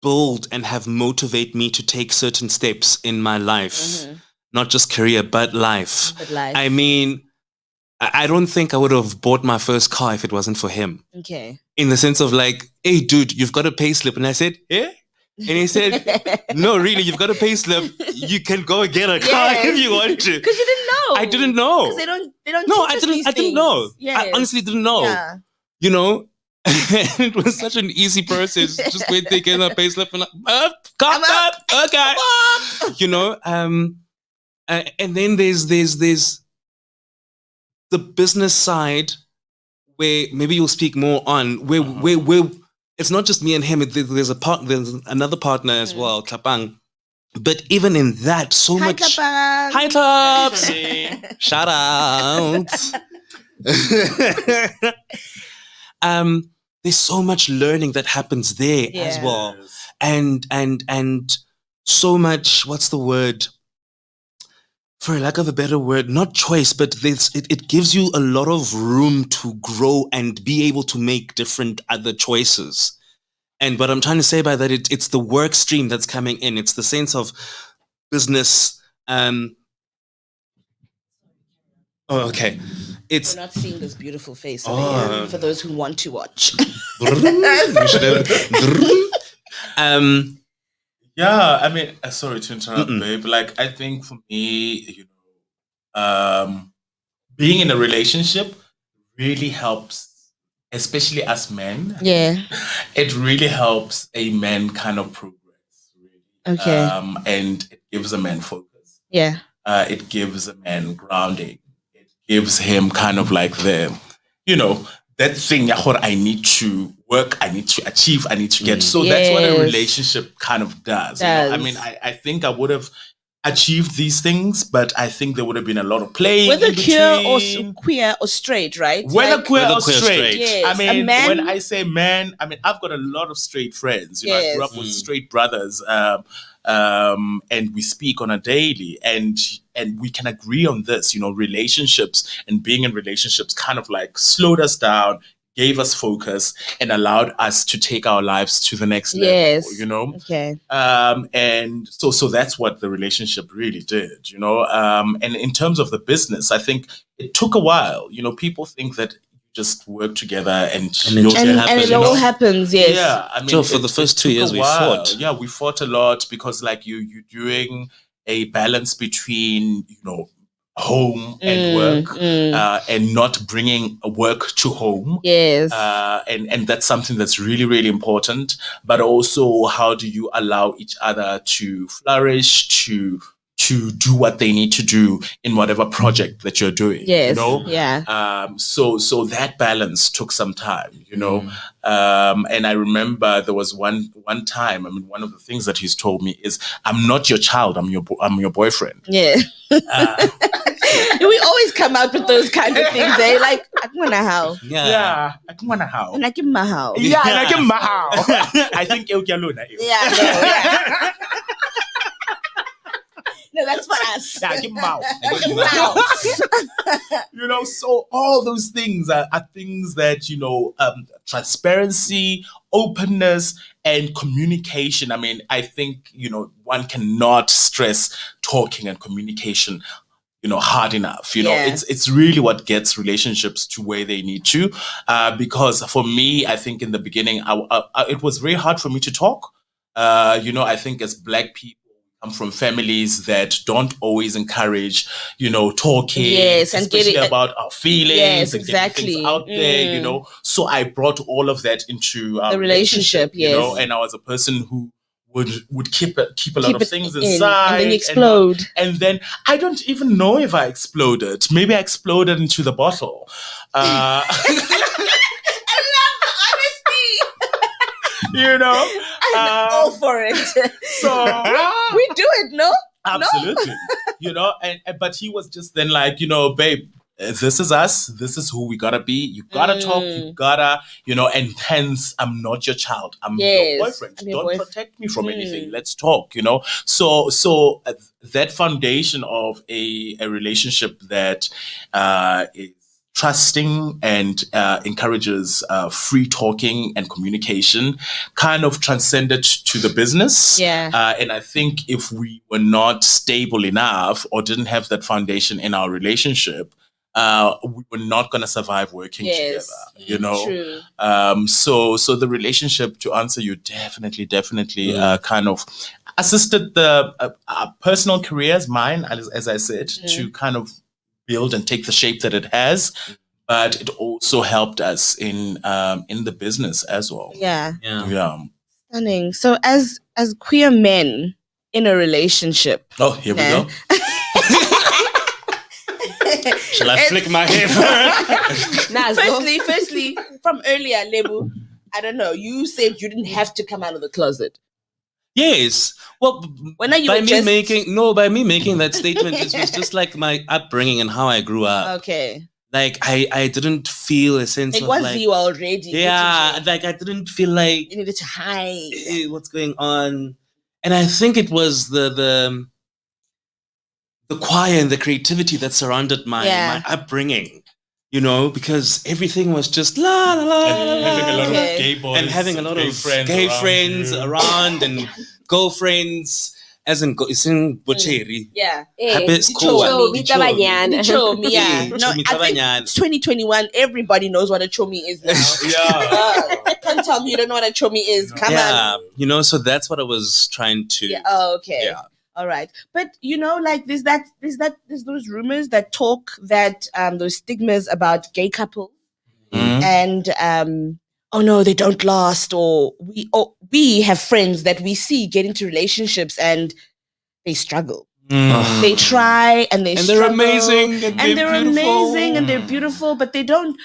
build and have motivate me to take certain steps in my life, not just career but life. I mean, I don't think I would have bought my first car if it wasn't for him. Okay. In the sense of like, hey, dude, you've got a pay slip. And I said, eh? And he said, no, really, you've got a pay slip. You can go and get a car if you want to. Because you didn't know. I didn't know. Because they don't No, teach us these I didn't things. know. Yes. I honestly didn't know. Yeah. You know? It was such an easy process. Just wait, they get a pay slip and come up. Okay. You know, and then there's the business side where maybe you'll speak more on where it's not just me and him. There's another partner as well, Klapang. But even in that, so Hi, much. Klapang. Hi, Klaps. Shout out. There's so much learning that happens there as well, and so much. What's the word? For lack of a better word, not choice, but it gives you a lot of room to grow and be able to make different other choices. And what I'm trying to say by that, it's the work stream that's coming in. It's the sense of business. Oh, okay. We're not seeing this beautiful face for those who want to watch. Yeah, I mean, sorry to interrupt, babe. Like, I think for me, being in a relationship really helps, especially as men. Yeah. It really helps a man kind of progress. Really. Okay. And it gives a man focus. Yeah. It gives a man grounding. Gives him kind of like that thing I need to work, I need to achieve, I need to get. So that's what a relationship kind of does. I mean, I think I would have achieved these things, but I think there would have been a lot of playing. Whether queer or straight, right? Whether queer or straight. Yes. I mean, when I say man, I mean, I've got a lot of straight friends. I grew up with straight brothers. And we speak on a daily, and we can agree on this. Relationships and being in relationships kind of like slowed us down, gave us focus, and allowed us to take our lives to the next level. Okay. And so that's what the relationship really did. And in terms of the business, I think it took a while. People think that just work together and it all happens. Yes. Yeah. I mean, so for the first 2 years we fought. Yeah, we fought a lot because like you're doing a balance between home and work and not bringing work to home. Yes. And that's something that's really, really important. But also, how do you allow each other to flourish, to do what they need to do in whatever project that you're doing. Yes. Yeah. So that balance took some time, and I remember there was one time, I mean, one of the things that he's told me is, I'm not your child, I'm your boyfriend. Yeah. We always come out with those kind of things, eh? Like, I want to how. Yeah. I want to how. And I give my how. Yeah, and I give my how. I think Yeah. No, that's for us. Yeah, give mouth. So all those things are things that, transparency, openness, and communication. I mean, I think, one cannot stress talking and communication, hard enough. It's really what gets relationships to where they need to. Because for me, I think in the beginning, it was very hard for me to talk. I think as Black people, come from families that don't always encourage, talking, especially about our feelings and getting things out there, So I brought all of that into our relationship, and I was a person who would keep a lot of things inside, and then you explode. And then I don't even know if I exploded. Maybe I exploded into the bottle. I love the honesty. I'm all for it. So we do it, no? Absolutely. But he was just then like, babe, this is us. This is who we gotta be. You gotta talk. You gotta, and hence I'm not your child. I'm your boyfriend. Don't protect me from anything. Let's talk, So that foundation of a relationship that is trusting and encourages free talking and communication kind of transcended to the business. And I think if we were not stable enough or didn't have that foundation in our relationship, we were not going to survive working together, True. So the relationship, to answer you, definitely kind of assisted the personal careers, mine, as I said, to kind of build and take the shape that it has, but it also helped us in the business as well. Yeah. Stunning. So as queer men in a relationship. Oh, here we go. Shall I flick my hair first? Firstly, from earlier, Lebo, I don't know. You said you didn't have to come out of the closet. Yes. Well, when are you by me making that statement, it was just like my upbringing and how I grew up. Okay. Like I didn't feel a sense of was like you already. Yeah, like I didn't feel like you needed to hide what's going on. And I think it was the choir and the creativity that surrounded my upbringing. You know, because everything was just la la la, and having a lot of gay boys and having a lot of gay friends around and girlfriends, as in Bocheri. Yeah. Chomi. No, I think it's 2021. Everybody knows what a chomi is now. Can't tell me you don't know what a chomi is. Come on. You know, so that's what I was trying to. Yeah. Oh, okay. Yeah. All right. But you know, like there's those rumors that talk that those stigmas about gay couples and oh no, they don't last, or we have friends that we see get into relationships and they struggle. They try and they struggle, they're amazing and they're amazing and they're beautiful, but they don't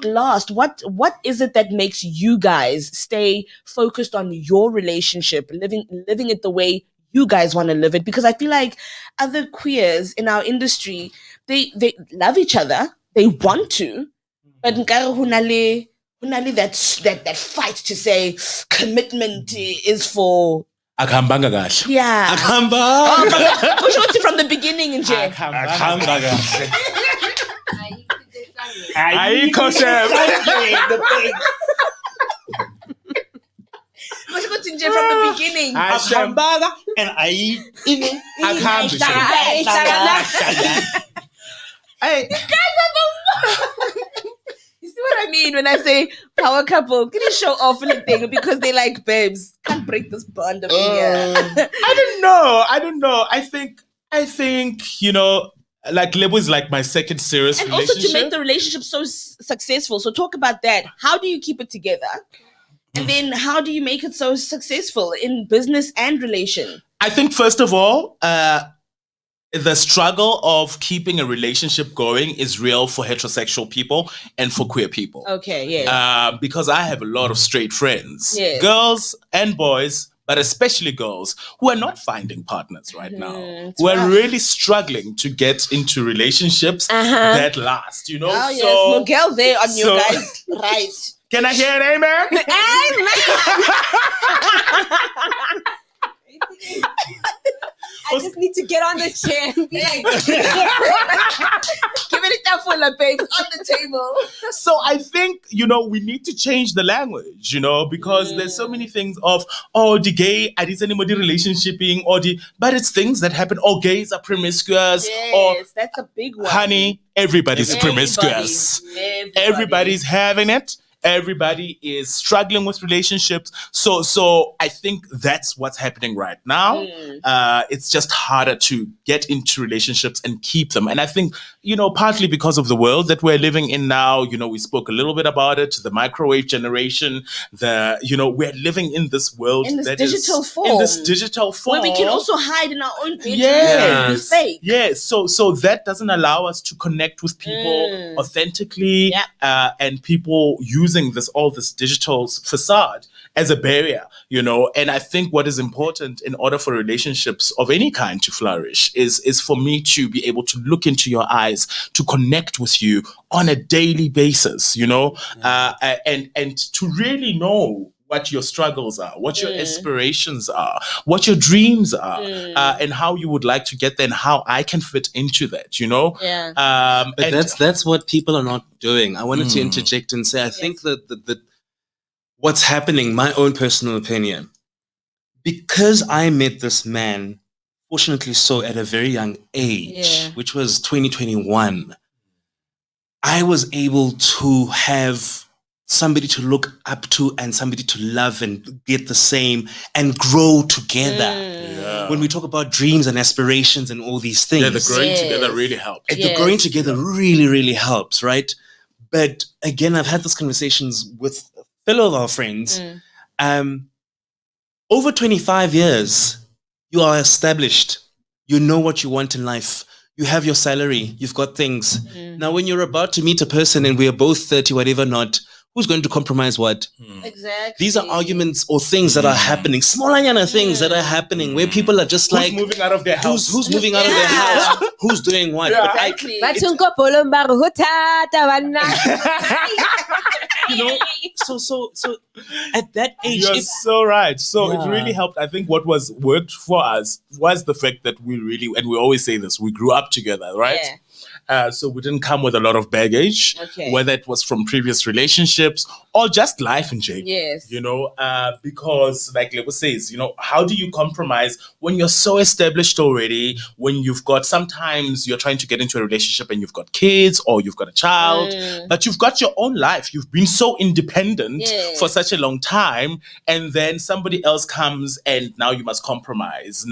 last. What is it that makes you guys stay focused on your relationship, living it the way you guys want to live it? Because I feel like other queers in our industry, they love each other, they want to, but hunale that fight to say commitment is for akuhambanga kahle. Yeah. From the beginning nje. Akuhamba kahle. Ayikho from the beginning. Akuhamba and akuhambi. Hey, you guys are the You see what I mean when I say power couple? Can you show off anything because they like babes? Can't break this bond over here. I don't know. I think you know, like Lebo is like my second serious relationship. Also to make the relationship so successful. So talk about that. How do you keep it together? And then how do you make it so successful in business and relation? I think first of all, the struggle of keeping a relationship going is real for heterosexual people and for queer people. Okay, yeah. Because I have a lot of straight friends, yes. Girls and boys, but especially girls who are not finding partners right now, who are really struggling to get into relationships that last, you know? Oh, yes. No girl there on you guys. Right. Can I hear an amen? Amen. I just need to get on the chair. Give it a for the babes on the table. So I think, you know, we need to change the language, you know, because there's so many things of, the gay, is anybody relationshiping, but it's things that happen, gays are promiscuous. Yes, that's a big one. Honey, everybody's promiscuous. Everybody's having it. Everybody is struggling with relationships. So I think that's what's happening right now. It's just harder to get into relationships and keep them. And I think, you know, partly because of the world that we're living in now, you know, we spoke a little bit about it, the microwave generation, we're living in this world in this digital form. Where we can also hide in our own bedrooms and be fake. Yes. So that doesn't allow us to connect with people authentically and people using all this digital facade as a barrier, you know. And I think what is important in order for relationships of any kind to flourish is for me to be able to look into your eyes, to connect with you on a daily basis, you know, and to really know what your struggles are, what your aspirations are, what your dreams are, and how you would like to get there, and how I can fit into that, you know? Yeah. But that's what people are not doing. I wanted to interject and say, I think that what's happening, my own personal opinion, because I met this man, fortunately so, at a very young age, which was 2021, I was able to have somebody to look up to and somebody to love and get the same and grow together. When we talk about dreams and aspirations and all these things. Yeah, the growing together really helps. The growing together really, really helps, right? But again, I've had these conversations with a fellow of our friends. Over 25 years, you are established. You know what you want in life. You have your salary. You've got things. Now, when you're about to meet a person and we are both 30, whatever not, who's going to compromise what? Exactly. These are arguments or things that are happening. Small things that are happening where people are just Who's moving out of their house? Who's moving out of their house? Who's doing what? Yeah. You know, so at that age, You're so right. So it really helped. I think what worked for us was the fact that we always say this, we grew up together, right? So we didn't come with a lot of baggage, whether it was from previous relationships or just life in general. Yes. You know, because like Lebo says, you know, how do you compromise when you're so established already, when you've got, sometimes you're trying to get into a relationship and you've got kids or you've got a child, but you've got your own life. You've been so independent for such a long time, and then somebody else comes and now you must compromise.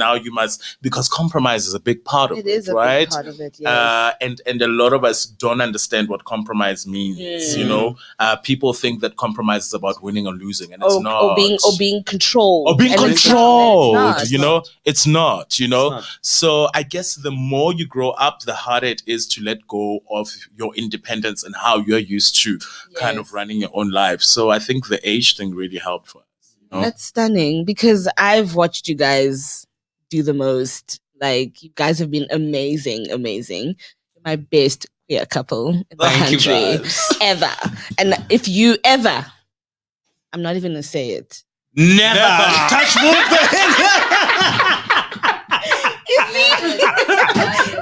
Because compromise is a big part of it, is a right? big part of it, yes. And a lot of us don't understand what compromise means. You know, people think that compromise is about winning or losing, and it's not. Or being controlled. Or being And controlled. it's not. You know, it's not. You know, not. so I guess the more you grow up, the harder it is to let go of your independence and how you're used to kind of running your own life. So I think the age thing really helped for us. You know? That's stunning, because I've watched you guys do the most. Like, you guys have been amazing. You're my best queer couple in the Thank you, country guys. ever. And if you ever, I'm not even gonna say it. Never touch wood.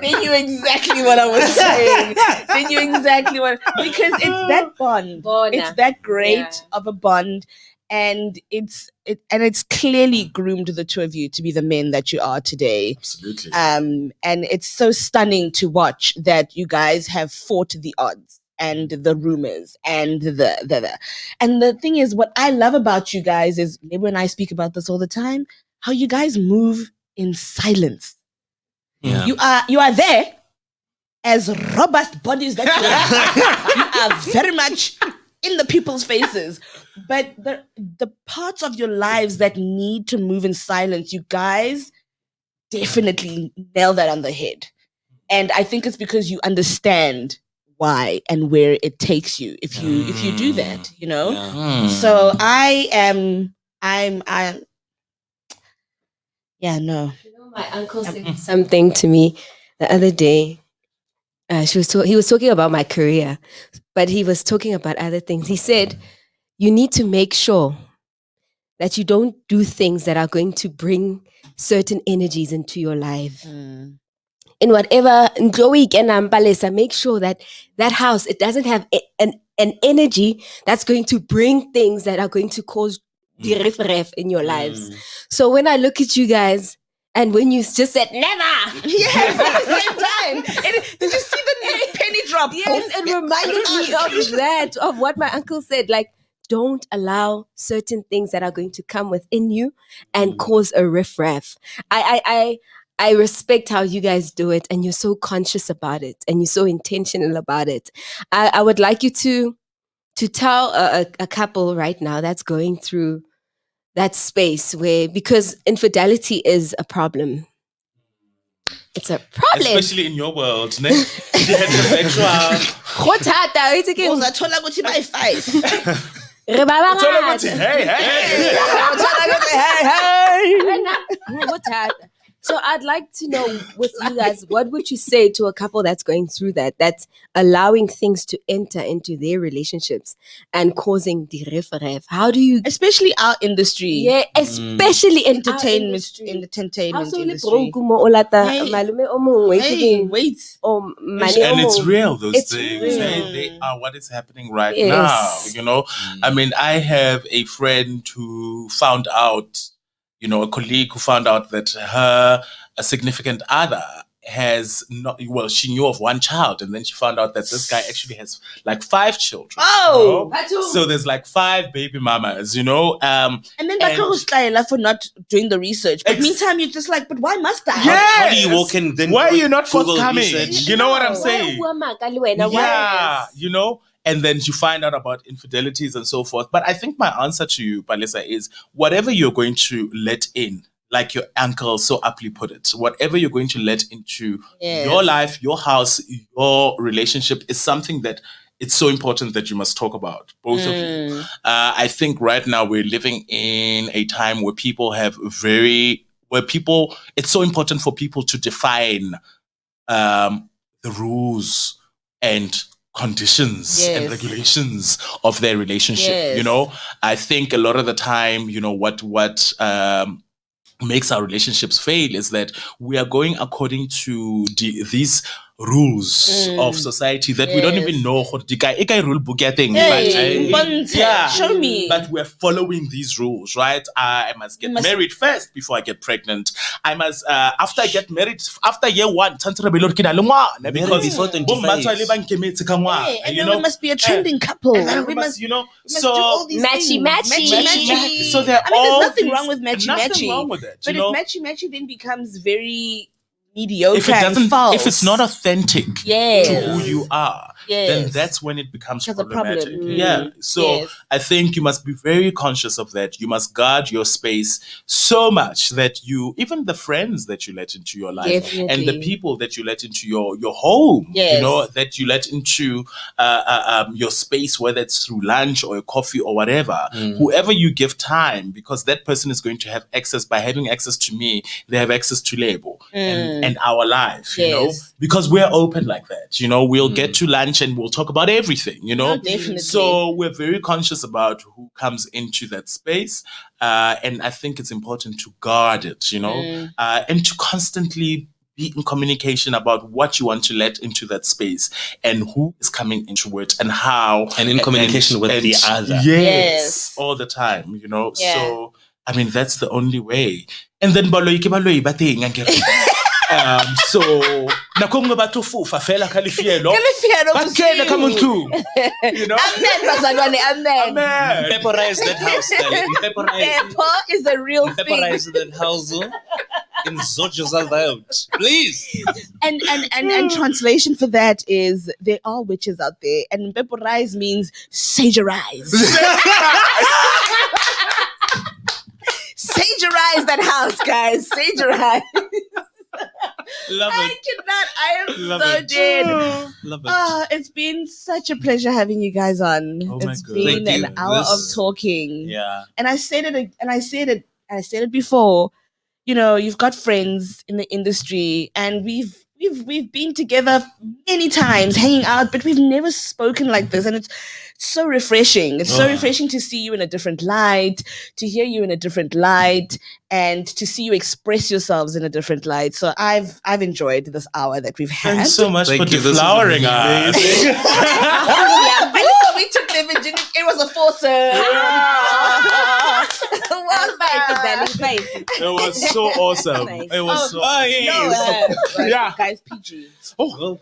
They knew exactly what I was saying. Because it's that bond. It's that great of a bond. And it's clearly groomed the two of you to be the men that you are today. Absolutely. And it's so stunning to watch that you guys have fought the odds and the rumors and and the thing is, what I love about you guys is, Lebo and I speak about this all the time, how you guys move in silence. Yeah. You are there as robust bodies that you are very much in the people's faces, but the parts of your lives that need to move in silence, you guys definitely nail that on the head. And I think it's because you understand why and where it takes you if you do that, you know. So I'm no. You know, my uncle said something to me the other day. He was talking about my career, but he was talking about other things. He said, you need to make sure that you don't do things that are going to bring certain energies into your life. In whatever, make sure that house, it doesn't have an energy that's going to bring things that are going to cause the ref in your lives. So when I look at you guys, and when you just said never, Yes, at the same time. Did you see the penny drop? yes, it reminded me of that, of what my uncle said. Like, don't allow certain things that are going to come within you and cause a riffraff. I respect how you guys do it, and you're so conscious about it, and you're so intentional about it. I would like you to tell a couple right now that's going through that space where, because infidelity is a problem. It's a problem. Especially in your world, ne? Heterosexual. Uzathola ukuthi bayi-5. Uthola ukuthi, hey. So I'd like to know with you guys, what would you say to a couple that's going through that's allowing things to enter into their relationships and causing the referef? How do you, especially our industry? yeah, especially in our Entertainment industry. How so le industry. broke mo o lata Hey. malume o mongwe Hey, ke wait. o mane o And it's mongwe. real, those It's things. real. They are what is happening right Yes. now. I mean, I have a friend who found out, a colleague who found out that a significant other has not, well, she knew of one child, and then she found out that this guy actually has like 5 children. Oh! So there's like 5 baby mamas, And then Bakro for not doing the research. But meantime, you're just like, but why must I? Yes. How do you walk in then? Why are you not Google forthcoming? research? You know what I'm Why saying? ubuama ka le wena? Why? Yeah, and then you find out about infidelities and so forth. But I think my answer to you, Palisa, is whatever you're going to let in, like your uncle so aptly put it, whatever you're going to let into your life, your house, your relationship is something that it's so important that you must talk about, both of you. I think right now we're living in a time where it's so important for people to define the rules and conditions and regulations of their relationship. I think a lot of the time, what makes our relationships fail is that we are going according to these rules of society that we don't even know. Rule book thing, Show me. But we're following these rules, right? I must get married first before I get pregnant. I must after I get married, after year 1, because before 25. And then we must be a trending couple. We must do all these Matchy, things. matchy. So there's nothing wrong with matchy. wrong with it. But if matchy then becomes very mediocre if it doesn't, and false. if it's not authentic to who you are, then that's when it becomes problematic. So I think you must be very conscious of that. You must guard your space so much that even the friends that you let into your life and the people that you let into your home, that you let into your space, whether it's through lunch or a coffee or whatever, whoever you give time, because that person is going to have access. By having access to me, they have access to Lebo and our life, because we're open like that. We'll get to lunch and we'll talk about everything, definitely. So we're very conscious about who comes into that space. And I think it's important to guard it, and to constantly be in communication about what you want to let into that space and who is coming into it and how. And in communication with the other. Yes, all the time, So, I mean, that's the only way. And then so nakongwe batho fufa fela kalifielo bakele come on Amen. Pepperize that house, darling. Pepper is a real thing. Pepperize that house. In sort yourself out, please. And translation for that is there are witches out there, and pepperize means sagerize. Sagerize that house, guys. Sagerize. Love it. I am dead. Love it. It's been such a pleasure having you guys on. Oh my it's God. been Thank an you. hour of talking. Yeah. And I said it before. You've got friends in the industry, and we've been together many times, hanging out, but we've never spoken like this, and it's so refreshing. It's so refreshing to see you in a different light, to hear you in a different light, and to see you express yourselves in a different light. So I've enjoyed this hour that we've had. Thanks so much Thank for you. This is deflowering us. It was a foursome. It was so awesome. It was so awesome. Yeah. Guys, PG. Oh.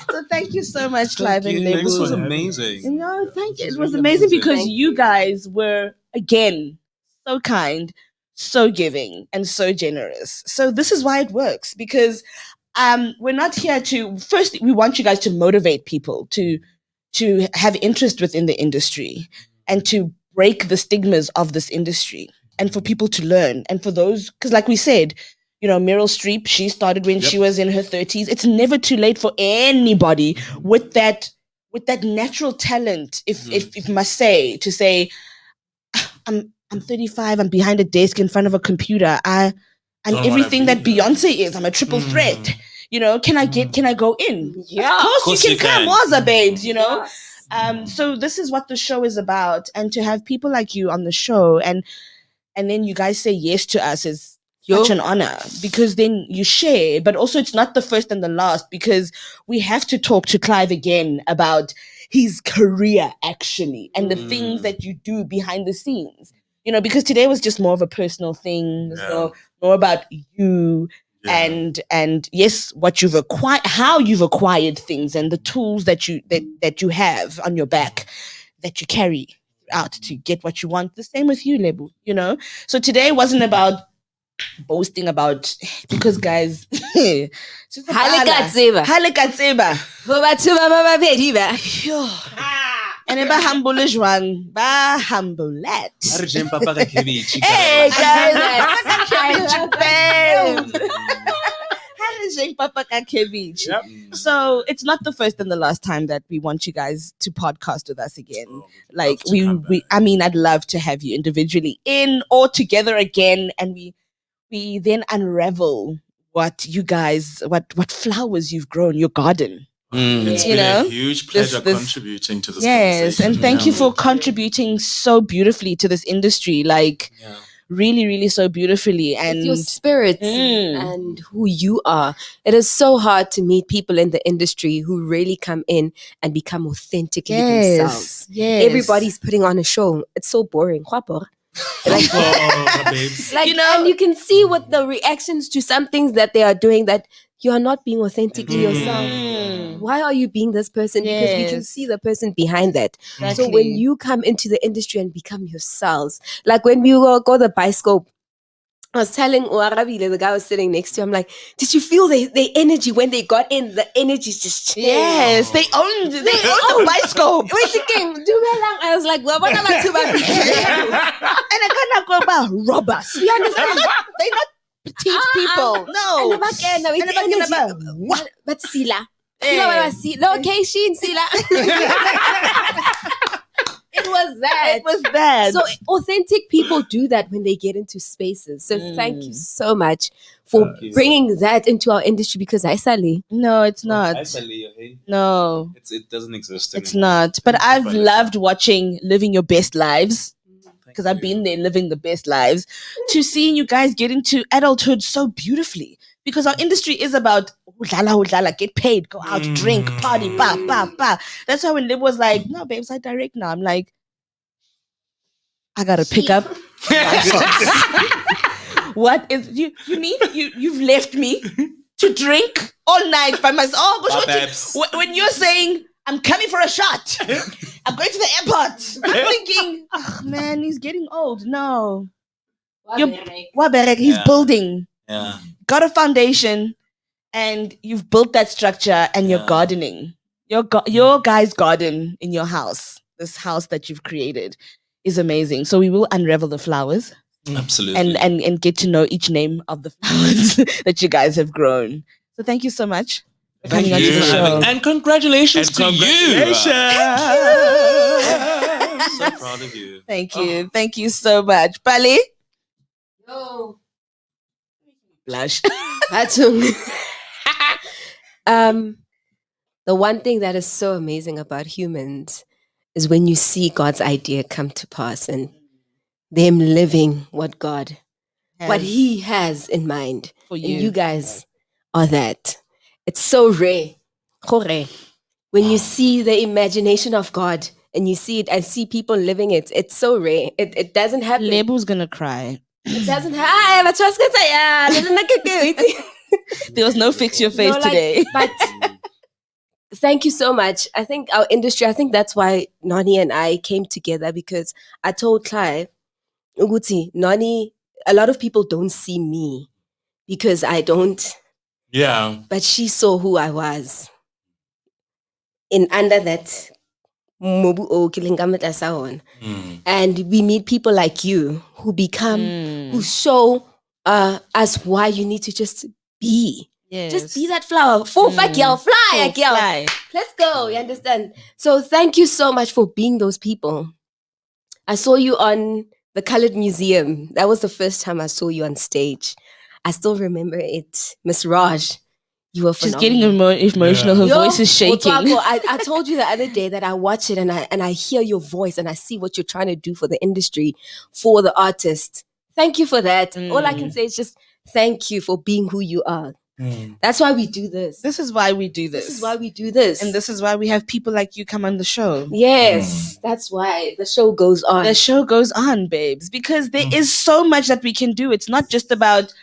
So thank you so much, Clive and Lebo. This was amazing. No, thank you. It was really amazing amazing. because Thank you guys were, again, so kind, so giving, and so generous. So this is why it works, because we're not here to, first, we want you guys to motivate people to have interest within the industry and to break the stigmas of this industry and for people to learn. And for those, because like we said, Meryl Streep, she started when she was in her 30s. It's never too late for anybody with that natural talent, if must say, to say, I'm 35. I'm behind a desk in front of a computer. I'm Don't wanna everything be that there. Beyonce is. I'm a triple threat. You know, can I go in? Yeah. Of course, course you you can can. come, Waza babes, you know. Yes. So this is what the show is about. And to have people like you on the show and then you guys say yes to us is such an honor, because then you share, but also it's not the first and the last, because we have to talk to Clive again about his career actually and the things that you do behind the scenes. You know, because today was just more of a personal thing, Yeah. so more about you Yeah. and yes, what you've acquired, how you've acquired things, and the tools that you have on your back that you carry out to get what you want. The same with you, Lebu, you know? So today wasn't about boasting about, because guys, Halekatseba. Halekatseba. Ho batho ba babedi ba. And ba humble jwang, ba humble A let. re jeng papa ka cabbage, Hey I guys, love that. Papa ka cabbage. Yep. So it's not the first and the last time that we want you guys to podcast with us again. Oh, we'd Like love to come we back. I mean, I'd love to have you individually in or together again, and we then unravel what you guys, what flowers you've grown, your garden. It's You been know, a huge pleasure this- contributing to this Yes, conversation. and thank you Yeah. for contributing so beautifully to this industry. Like Yeah. really, really so beautifully. And With your spirit and who you are. It is so hard to meet people in the industry who really come in and become authentically themselves. yes. Everybody's putting on a show. It's so boring. Like, Oh, babes. like You know- and you can see with the reactions to some things that they are doing that you are not being authentically yourself. Why are you being this person? Because we can Yes. see the person behind that. So Exactly. when you come into the industry and become yourselves, like when we go the Biscope, I was telling Uarabile, the guy was sitting next to him, I'm like, did you feel the energy when they got in? The energy's just changed. Yes, they owned the Biscope. Wait, again, I was like, well, what about two And I cannot go about robbers. You understand? They not petite people. No. And the And energy. But Sila. Eh. Location, Sila. It was that. It was bad. So authentic people do that when they get into spaces. So thank you so much for Thank you. bringing that into our industry, because Aisali. No, it's not. No, It doesn't exist it's anymore. not. But I've Funny. loved watching Living Your Best Lives, because I've been there living the best lives, to seeing you guys get into adulthood so beautifully. Because our industry is about hudlala, get paid, go out, drink, party, ba, ba, ba. That's why when Lib was like, no, babes, I direct now. I'm like, I gotta pick up. What is you mean? You've left me to drink all night by myself. Oh, gosh, Babs. when you're saying I'm coming for a shot, I'm going to the airport. I'm thinking, oh, man, he's getting old. No. Waberek, he's Yeah. building. Yeah. Got a foundation, and you've built that structure, and you're Yeah. gardening. Your guy's garden in your house, this house that you've created, is amazing. So we will unravel the flowers Absolutely. and get to know each name of the flowers that you guys have grown. So thank you so much for Thank coming onto you the for show. having- and congratulations to you. So proud of you. Thank you. Thank you so much. Bali? Blush. The one thing that is so amazing about humans is when you see God's idea come to pass and them living what He has in mind. for And you. you guys are that. It's so rare. So rare. When you see the imagination of God and you see it and see people living it, it's so rare. It doesn't happen. Lebu's gonna cry. It doesn't happen. There was no fix your face No, like, today. But thank you so much. I think our industry, I think that's why Noni and I came together, because I told Clive, Uguti, Noni, a lot of people don't see me because I don't, Yeah. but she saw who I was. In under that Mobu O Kilingamata Saon. And we meet people like you who become, who show us why you need to just be. Yes. Just be that flower. Full girl, fly, Oh, girl. fly. Let's go. You understand? So thank you so much for being those people. I saw you on the Colored Museum. That was the first time I saw you on stage. I still remember it. Miss Raj, you were She's phenomenal. getting emotional. Her Yo, voice is shaking. Toko, I told you the other day that I watch it and I hear your voice and I see what you're trying to do for the industry, for the artist. Thank you for that. All I can say is just thank you for being who you are. That's why we do this. This is why we do this. This is why we do this. And this is why we have people like you come on the show. Yes, that's why the show goes on. The show goes on, babes, because there is so much that we can do. It's not just about,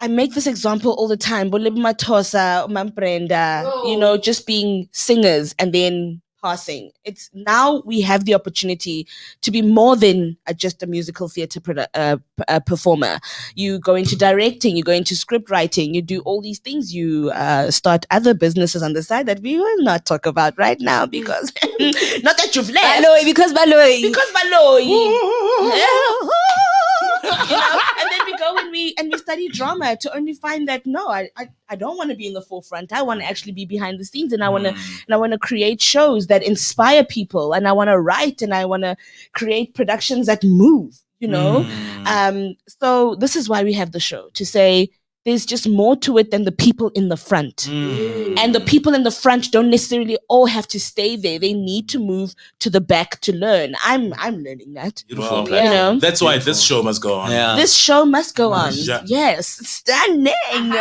I make this example all the time, Matosa, Mamprenda, just being singers and then passing. It's now we have the opportunity to be more than just a musical theatre performer. You go into directing, you go into script writing, you do all these things. You start other businesses on the side that we will not talk about right now because not that you've left. Baloy, because Baloy. Because Baloy. And then we go and we study drama to only find that no, I don't want to be in the forefront. I want to actually be behind the scenes, and I want to create shows that inspire people, and I want to write, and I want to create productions that move. So this is why we have the show, to say there's just more to it than the people in the front. And the people in the front don't necessarily all have to stay there. They need to move to the back to learn. I'm learning that. Beautiful. That's why this show must go on. Yeah. This show must go on. Yeah. Yes. Stunning. And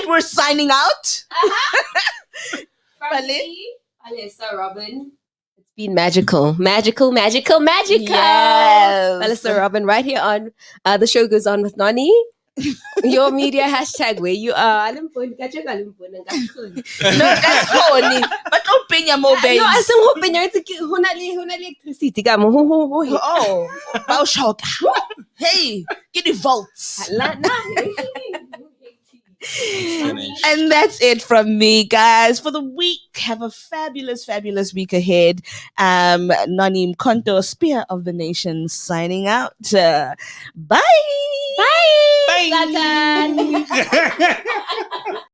we're signing out. Melissa, Robin. It's been magical. Yes. Melissa, Robin, right here on The Show Goes On with Noni. Your media hashtag where you are. No, that's Tony. But don't pay your more, babe. No, I said hoping you're electricity. Oh, Baushock. Hey, get the volts. And that's it from me, guys, for the week. Have a fabulous, fabulous week ahead. Noni Mkonto, Spear of the Nations, signing out. Bye. Bye. Zlatan.